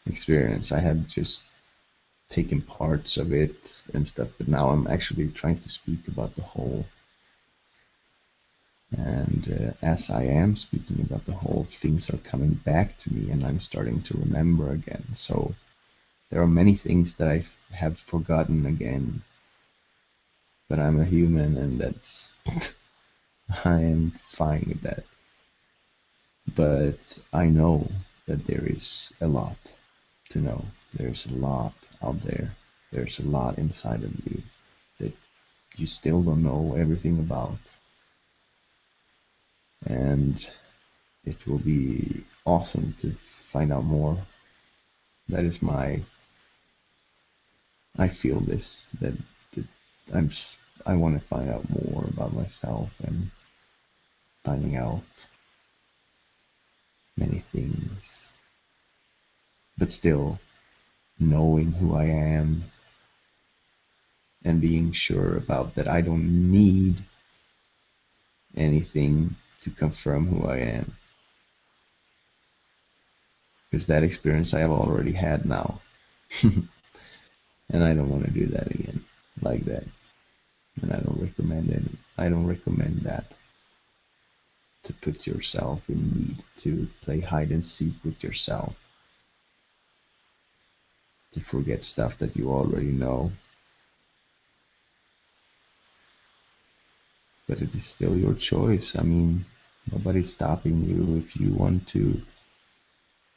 experience. I had just taken parts of it and stuff, but now I'm actually trying to speak about the whole. And as I am speaking about the whole, things are coming back to me, and I'm starting to remember again. So there are many things that I have forgotten again, but I'm a human, and that's I am fine with that. But I know that there is a lot to know. There's a lot out there. There's a lot inside of you that you still don't know everything about. And it will be awesome to find out more. That is I feel this, that I'm, I want to find out more about myself, and finding out many things, but still knowing who I am and being sure about that I don't need anything to confirm who I am. Because that experience I have already had now. And I don't want to do that again like that. And I don't recommend it. I don't recommend that. To put yourself in need, to play hide and seek with yourself, to forget stuff that you already know. But it is still your choice. I mean, nobody's stopping you. If you want to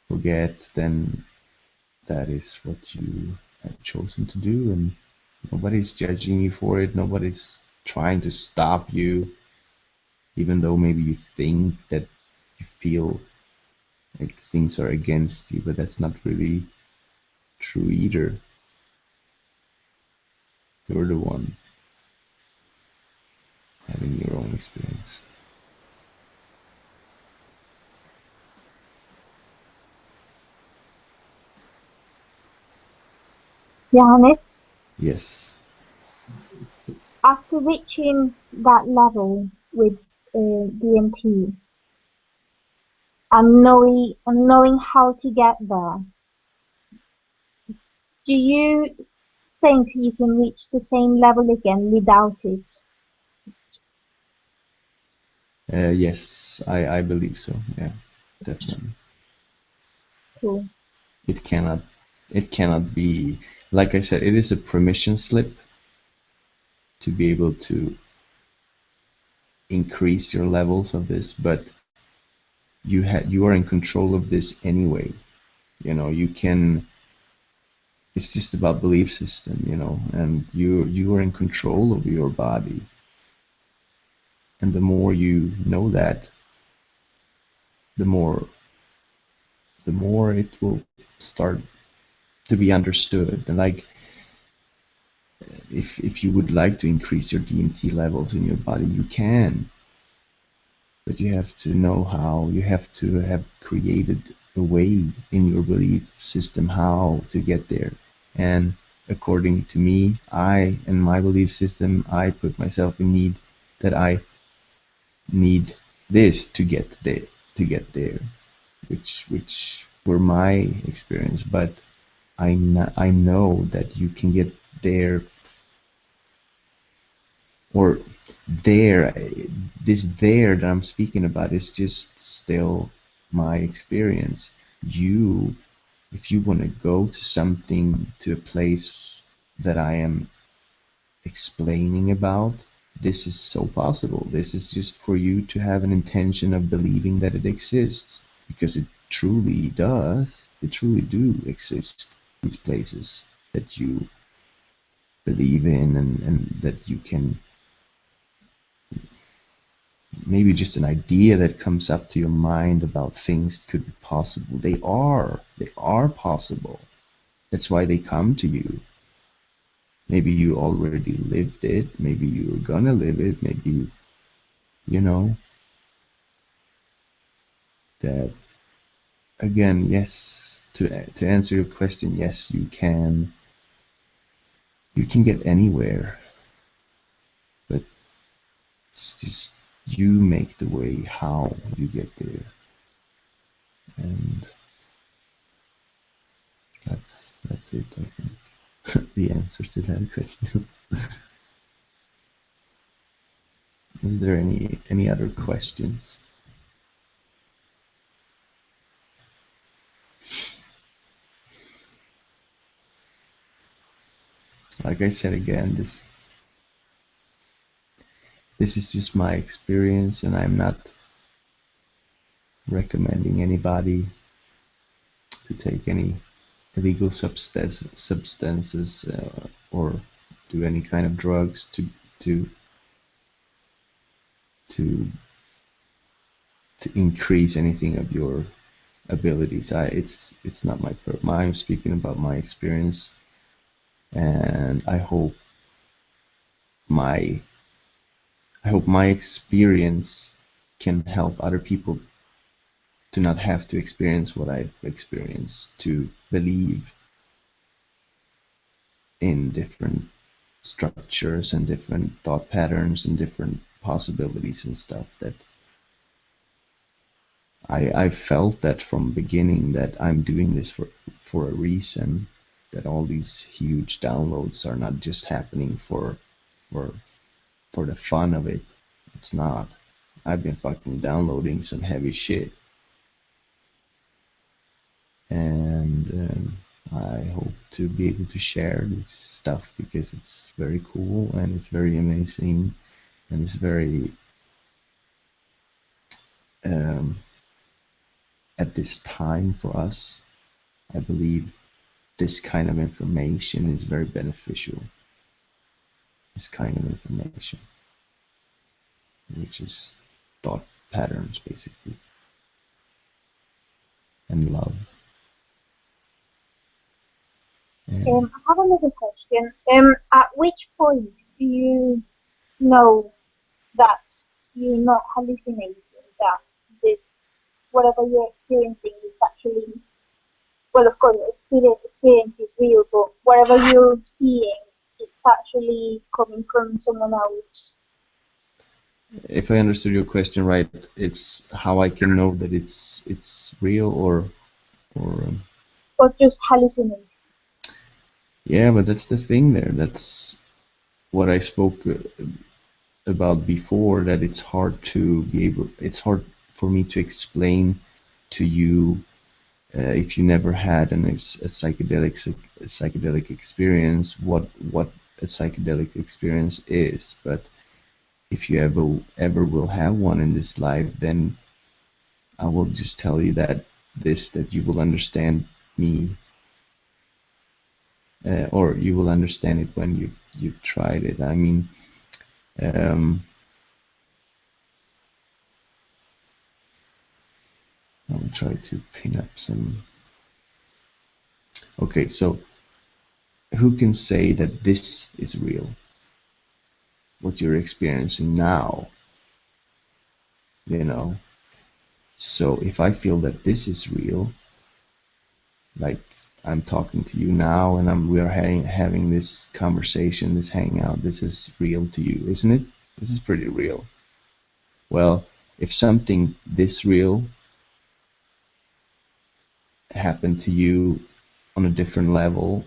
forget, then that is what you have chosen to do, and nobody's judging you for it. Nobody's trying to stop you, even though maybe you think that you feel like things are against you, but that's not really true either. You're the one having your own experience. Johannes, Yes. after reaching that level with DMT and knowing how to get there, do you think you can reach the same level again without it? Yes, I believe so. Yeah, definitely. Cool. It cannot it cannot be, like I said, it is a permission slip to be able to increase your levels of this, but you are in control of this anyway. You can, it's just about belief system, and you are in control of your body. And the more you know that, the more the more it will start to be understood. And like, if you would like to increase your DMT levels in your body, you can, but you have to know how. You have to have created a way in your belief system how to get there. And according to me, I and my belief system, I put myself in need that I need this to get there, which were my experience. But I know that you can get there, or there, this there that I'm speaking about is just still my experience. You, if you want to go to something, to a place that I am explaining about, this is so possible. This is just for you to have an intention of believing that it exists, because it truly does. It truly do exist, these places that you believe in, and that you can, maybe just an idea that comes up to your mind about things could be possible. They are possible. That's why they come to you. Maybe you already lived it, maybe you're gonna live it, maybe you know that. Again, yes, to answer your question, yes, you can get anywhere, but it's just you make the way how you get there. And that's it, I think. The answer to that question. Is there any other questions? Like I said again, this is just my experience, and I'm not recommending anybody to take any illegal substances, or do any kind of drugs to to to increase anything of your abilities. It's not I'm speaking about my experience, and my I hope my experience can help other people to not have to experience what I've experienced, to believe in different structures and different thought patterns and different possibilities and stuff. That I felt that from the beginning, that I'm doing this for a reason, that all these huge downloads are not just happening for for the fun of it. It's not. I've been fucking downloading some heavy shit, and I hope to be able to share this stuff, because it's very cool and it's very amazing, and it's very um, at this time for us, I believe this kind of information is very beneficial. This kind of information, which is thought patterns basically, and love. And I have another question. At which point do you know that you're not hallucinating, that the, whatever you're experiencing is actually, well, of course, experience is real, but whatever you're seeing, it's actually coming from someone else, if I understood your question right, it's how I can know that it's real, or or just hallucinating. yeah, but that's the thing there. That's what I spoke about before, that it's hard for me to explain to you, if you never had a psychedelic experience, what a psychedelic experience is. But if you ever will have one in this life, then I will just tell you that you will understand me, or you will understand it when you tried it. I mean, um, try to pin up some. Okay, so who can say that this is real? What you're experiencing now, you know? So if I feel that this is real, like I'm talking to you now and we are having this conversation, this hangout, this is real to you, isn't it? This is pretty real. Well, if something this real happened to you on a different level,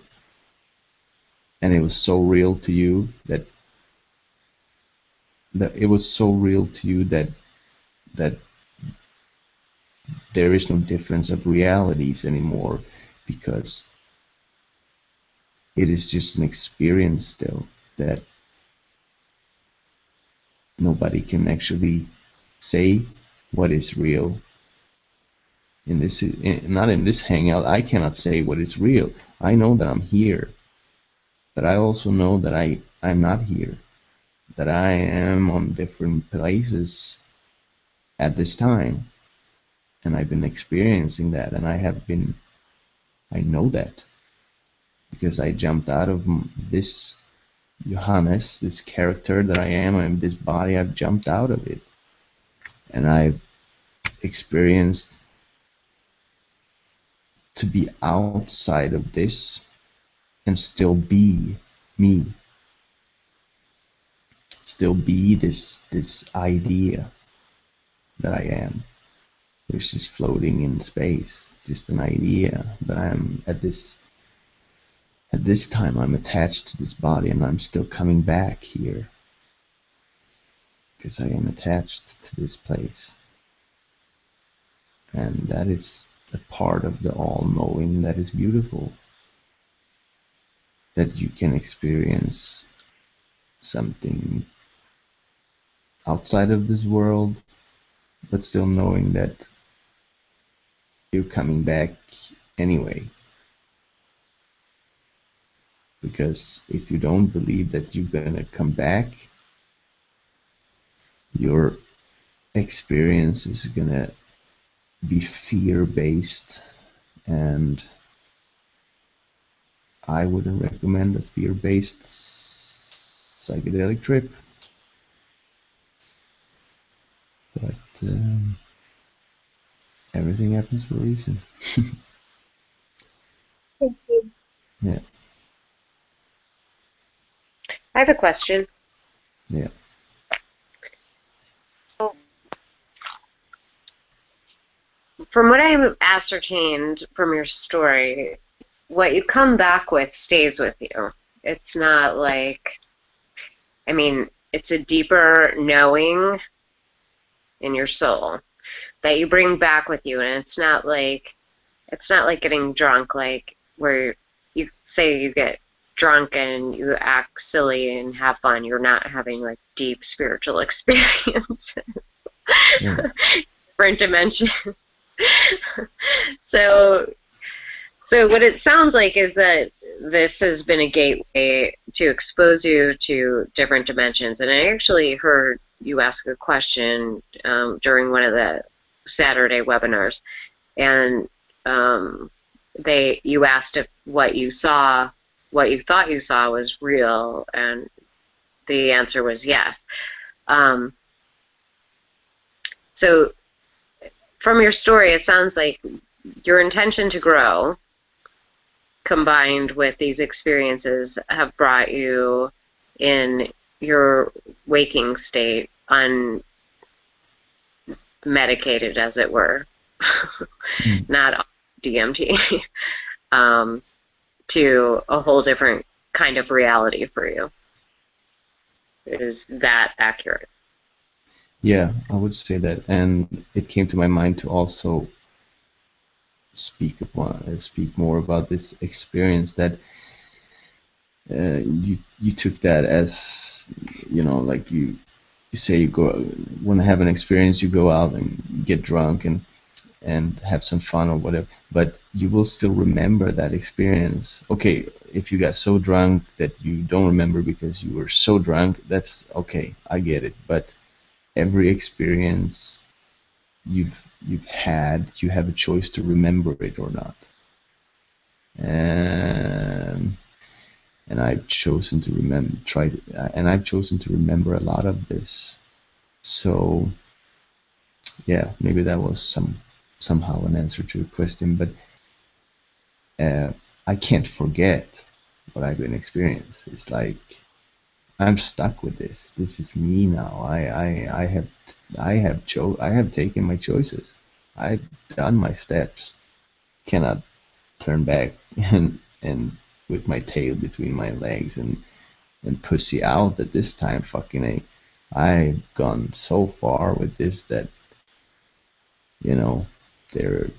and it was so real to you that it was so real to you that that there is no difference of realities anymore, because it is just an experience still that nobody can actually say what is real. In this, not in this hangout, I cannot say what is real. I know that I'm here, but I also know that I'm not here, that I am on different places at this time, and I've been experiencing that, and I know that because I jumped out of this Johannes, this character that I am, and this body. I've jumped out of it, and I've experienced to be outside of this and still be me, still be this idea that I am, which is floating in space, just an idea. But I'm at this time I'm attached to this body, and I'm still coming back here because I am attached to this place. And that is a part of the all-knowing that is beautiful, that you can experience something outside of this world, but still knowing that you're coming back anyway. Because if you don't believe that you're gonna come back, your experience is gonna be fear-based, and I wouldn't recommend a fear-based psychedelic trip. But everything happens for a reason. Thank you. Yeah. I have a question. Yeah. So, from what I've ascertained from your story, what you come back with stays with you. It's not like, I mean, it's a deeper knowing in your soul that you bring back with you, and it's not like getting drunk, like where you say you get drunk and you act silly and have fun. You're not having like deep spiritual experience. Yeah. Different dimension. So what it sounds like is that this has been a gateway to expose you to different dimensions. And I actually heard you ask a question during one of the Saturday webinars, and you asked if what you thought you saw was real, and the answer was yes. So from your story, it sounds like your intention to grow combined with these experiences have brought you in your waking state unmedicated, as it were, not DMT, to a whole different kind of reality for you. Is that accurate? Yeah, I would say that, and it came to my mind to also speak more about this experience, that you took that as, like you say you go when I have an experience, you go out and get drunk and have some fun or whatever, but you will still remember that experience. Okay, if you got so drunk that you don't remember because you were so drunk, that's okay, I get it. But every experience you have a choice to remember it or not. And I've chosen to I've chosen to remember a lot of this. So yeah, maybe that was somehow an answer to your question, but I can't forget what I've been experiencing. It's like I'm stuck with this. This is me now. I have taken my choices. I've done my steps. Cannot turn back and with my tail between my legs and pussy out at this time. Fucking A. I've gone so far with this that you know there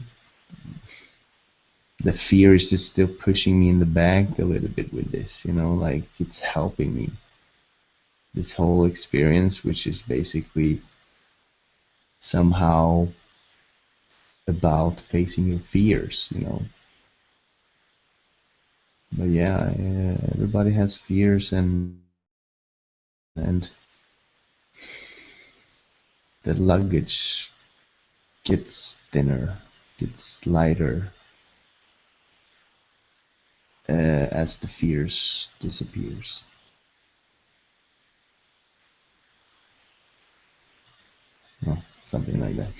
the fear is just still pushing me in the back a little bit with this. Like it's helping me. This whole experience, which is basically somehow about facing your fears. But yeah, everybody has fears, and the luggage gets thinner, gets lighter as the fears disappears. Well, something like that.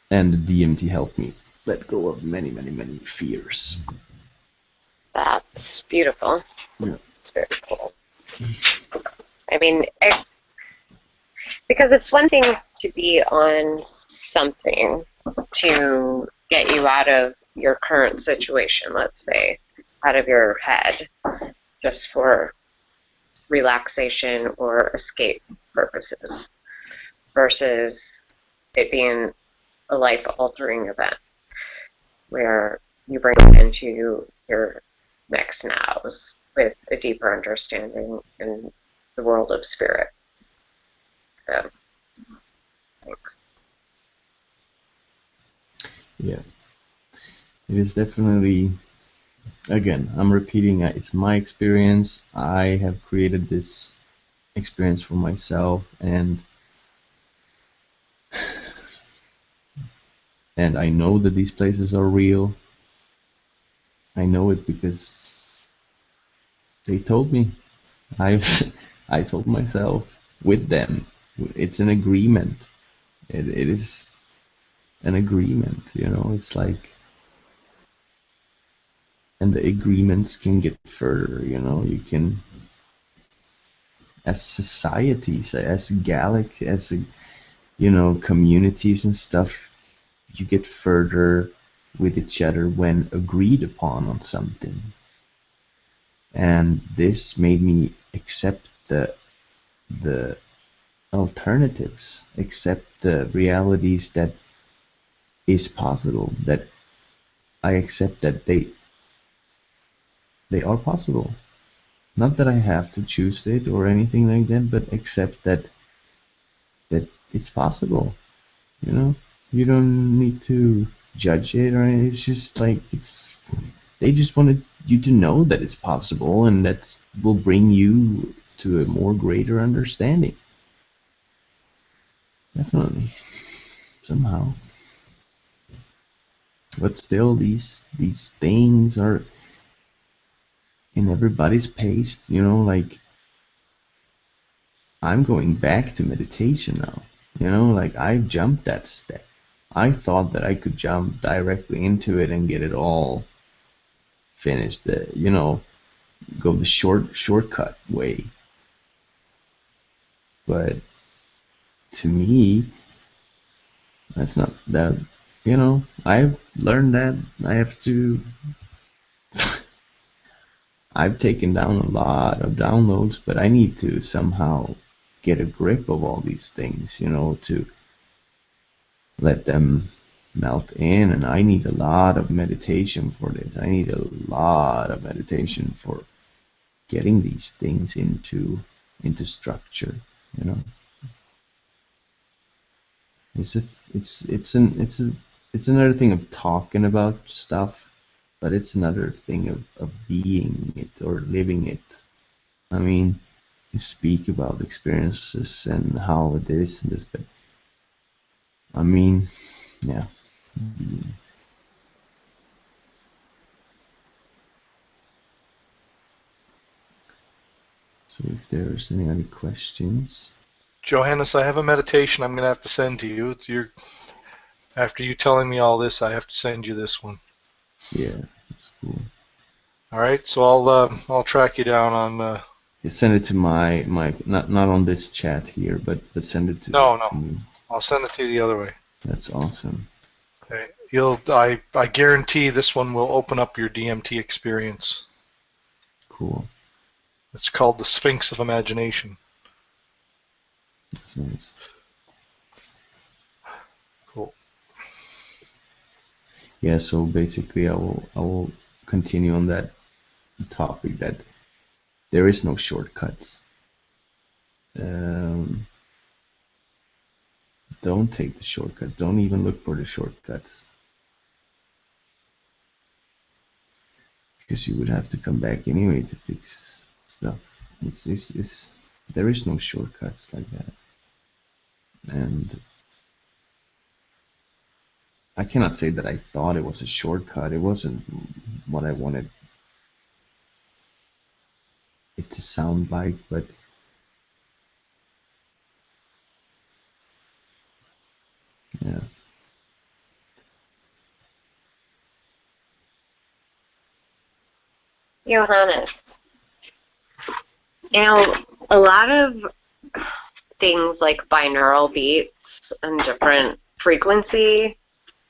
And the DMT helped me let go of many, many, many fears. That's beautiful. Yeah. It's very cool. I mean, because it's one thing to be on something to get you out of your current situation, let's say, out of your head, just for relaxation or escape purposes, versus it being a life-altering event where you bring it into your next nows with a deeper understanding in the world of spirit. So, thanks. Yeah. It is definitely, again, I'm repeating, it's my experience. I have created this experience for myself, and I know that these places are real. I know it because they told me. I've I told myself with them. It's an agreement. It is an agreement. It's like, and the agreements can get further. You can, as societies, as galaxies, communities and stuff, you get further with each other when agreed upon on something. And this made me accept the alternatives, accept the realities that is possible, that I accept that they are possible. Not that I have to choose it or anything like that, but accept that it's possible. You don't need to judge it or anything. It's just like they just wanted you to know that it's possible, and that will bring you to a more greater understanding. Definitely, somehow. But still, these things are in everybody's pace. Like I'm going back to meditation now. Like I've jumped that step. I thought that I could jump directly into it and get it all finished. Go the shortcut way. But to me, that's not that. I've learned that I have to. I've taken down a lot of downloads, but I need to somehow get a grip of all these things, to let them melt in. And I need a lot of meditation for this. I need a lot of meditation for getting these things into structure. You know, it's just it's another thing of talking about stuff, but it's another thing of being it or living it. I mean, speak about experiences and how it is and this, but I mean, yeah. So if there's any other questions. Johannes, I have a meditation I'm going to have to send to you. After you telling me all this, I have to send you this one. Yeah, that's cool. All right, so I'll track you down on. You send it to my not on this chat here, but send it to No, to me. I'll send it to you the other way. That's awesome. Okay, I guarantee this one will open up your DMT experience. Cool. It's called the Sphinx of Imagination. That's nice. Cool. Yeah, so basically I will continue on that topic that there is no shortcuts. Don't take the shortcut. Don't even look for the shortcuts. Because you would have to come back anyway to fix stuff. It's there is no shortcuts like that. And I cannot say that I thought it was a shortcut. It wasn't what I wanted it to sound like, but yeah. Johannes, a lot of things like binaural beats and different frequency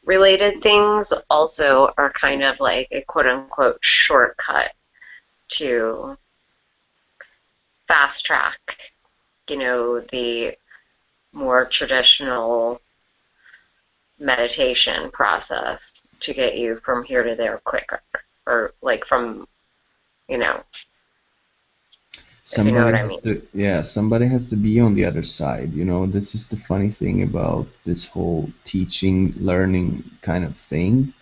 related things also are kind of like a quote unquote shortcut to fast track, the more traditional meditation process to get you from here to there quicker, or like from, if you know Somebody what I has mean. to, yeah, somebody has to be on the other side. This is the funny thing about this whole teaching, learning kind of thing.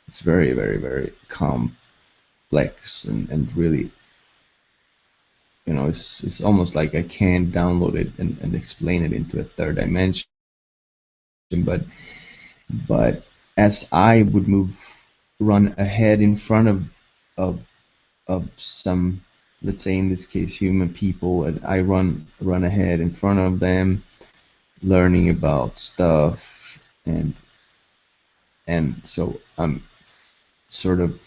It's very, very, very complex and really, it's almost like I can't download it and explain it into a third dimension. But as I would run ahead in front of of some, let's say in this case, human people, and I run ahead in front of them, learning about stuff, and so I'm sort of,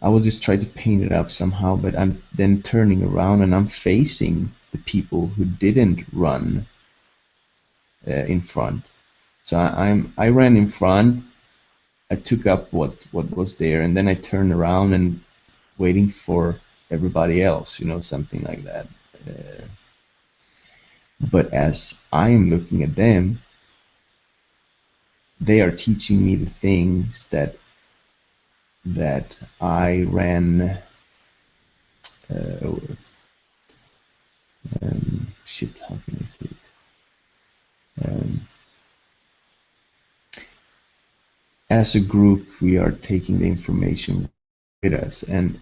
I will just try to paint it up somehow, but I'm then turning around and I'm facing the people who didn't run in front. So I ran in front. I took up what was there, and then I turned around and waiting for everybody else, something like that. But as I'm looking at them, they are teaching me the things that I ran. Shit, how can I say it? As a group, we are taking the information with us, and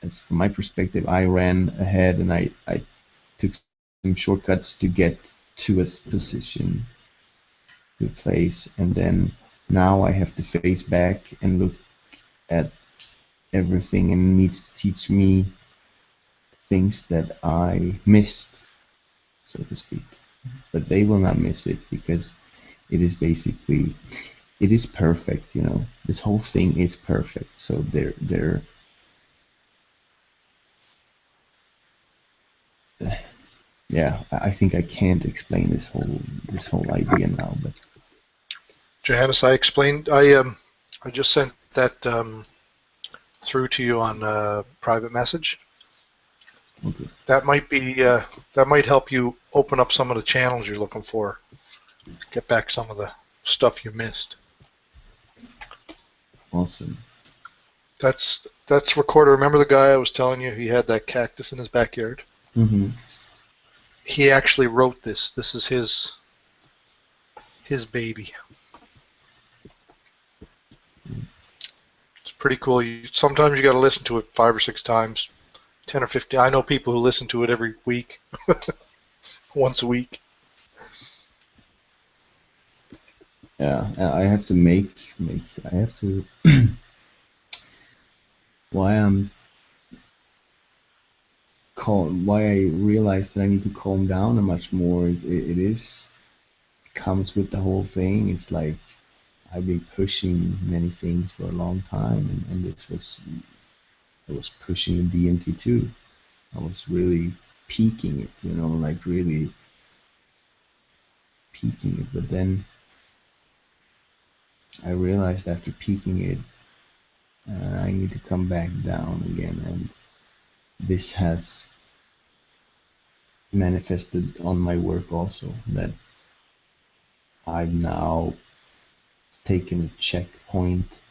as from my perspective, I ran ahead and I took some shortcuts to get to a position, to a place, and then now I have to face back and look at everything, and it needs to teach me things that I missed, so to speak. But they will not miss it because it is basically, it is perfect, This whole thing is perfect. So they're yeah, I think I can't explain this whole idea now, but Johannes, I just sent that through to you on private message. okay. That might help you open up some of the channels you're looking for. Get back some of the stuff you missed. Awesome. That's Recorder. Remember the guy I was telling you? He had that cactus in his backyard. Mm-hmm. He actually wrote this. This is his baby. It's pretty cool. Sometimes you got to listen to it 5 or 6 times 10 or 15. I know people who listen to it every week, once a week. Yeah, I have to I have to, why I'm why I realized that I need to calm down a much more. Comes with the whole thing. It's like I've been pushing many things for a long time, and I was pushing the DMT too. I was really peaking it, like really peaking it. But then I realized after peaking it, I need to come back down again, and this has manifested on my work also, that I've now taken a checkpoint,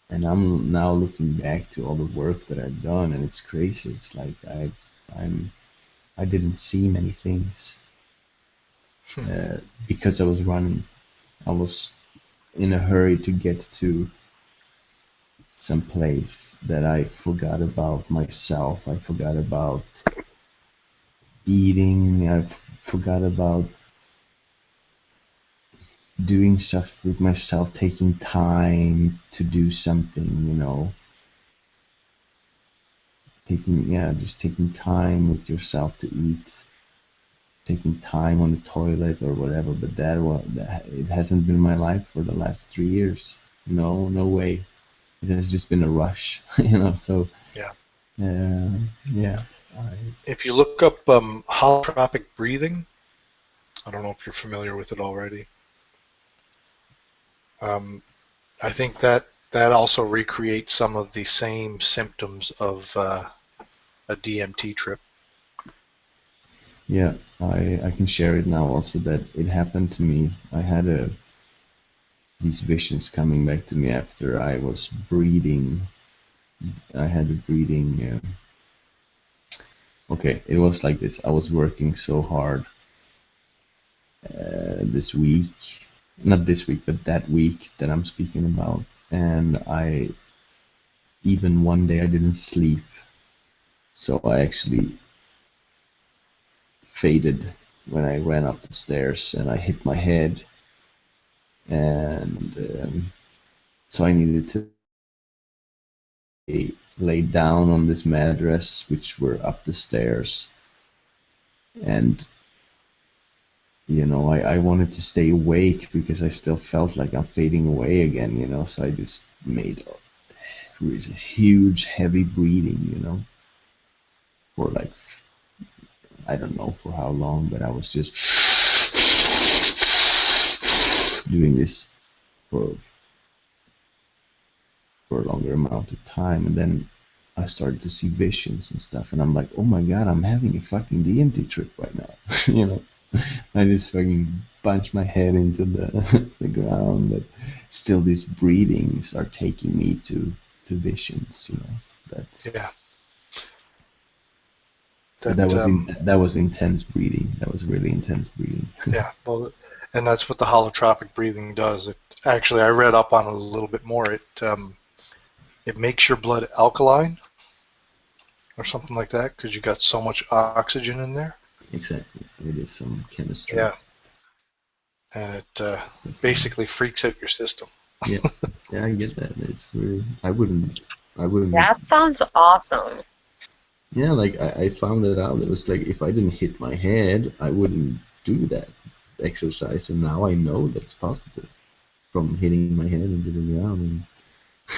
and I'm now looking back to all the work that I've done, and it's crazy. It's like I didn't see many things because I was running. I was in a hurry to get to some place that I forgot about myself. I forgot about eating. I forgot about doing stuff with myself, taking time to do something, just taking time with yourself to eat, taking time on the toilet or whatever. But it hasn't been my life for the last 3 years. No way. It has just been a rush, So Yeah. Yeah. If you look up holotropic breathing, I don't know if you're familiar with it already. I think that also recreates some of the same symptoms of a DMT trip. Yeah, I can share it now also that it happened to me. I had these visions coming back to me after I was breathing. I had a breathing. Okay, it was like this. I was working so hard this week, not this week, but that week that I'm speaking about, and even one day I didn't sleep, so I actually faded when I ran up the stairs, and I hit my head, and so I needed to lay down on this mattress, which were up the stairs, and I wanted to stay awake because I still felt like I'm fading away again, so I just made a huge heavy breathing, for like, I don't know for how long, but I was just doing this for a longer amount of time, and then I started to see visions and stuff, and I'm like, oh my god, I'm having a fucking DMT trip right now. I just fucking punched my head into the ground, but still these breathings are taking me to visions, Yeah. That was intense breathing. That was really intense breathing. Yeah, well, and that's what the holotropic breathing does. It actually, I read up on it a little bit more. It makes your blood alkaline or something like that because you got so much oxygen in there. Exactly. It is some chemistry. Yeah. And it basically freaks out your system. Yeah. Yeah, I get that. It's really, I wouldn't. That sounds awesome. Yeah, like I found it out. It was like if I didn't hit my head, I wouldn't do that exercise, and now I know that's possible from hitting my head into the ground and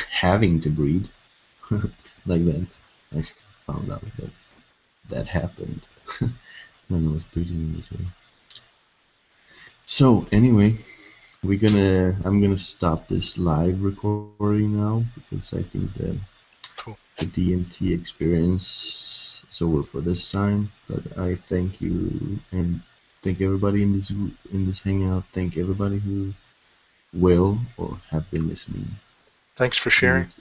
having to breathe like that. I found out that happened when I was breathing this way. So anyway, I'm gonna stop this live recording now because I think that Cool. the DMT experience is over for this time. But I thank you and thank everybody in this hangout. Thank everybody who will or have been listening. Thanks for sharing.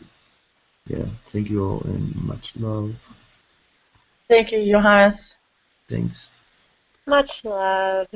Yeah, thank you all and much love. Thank you, Johannes. Thanks. Much love.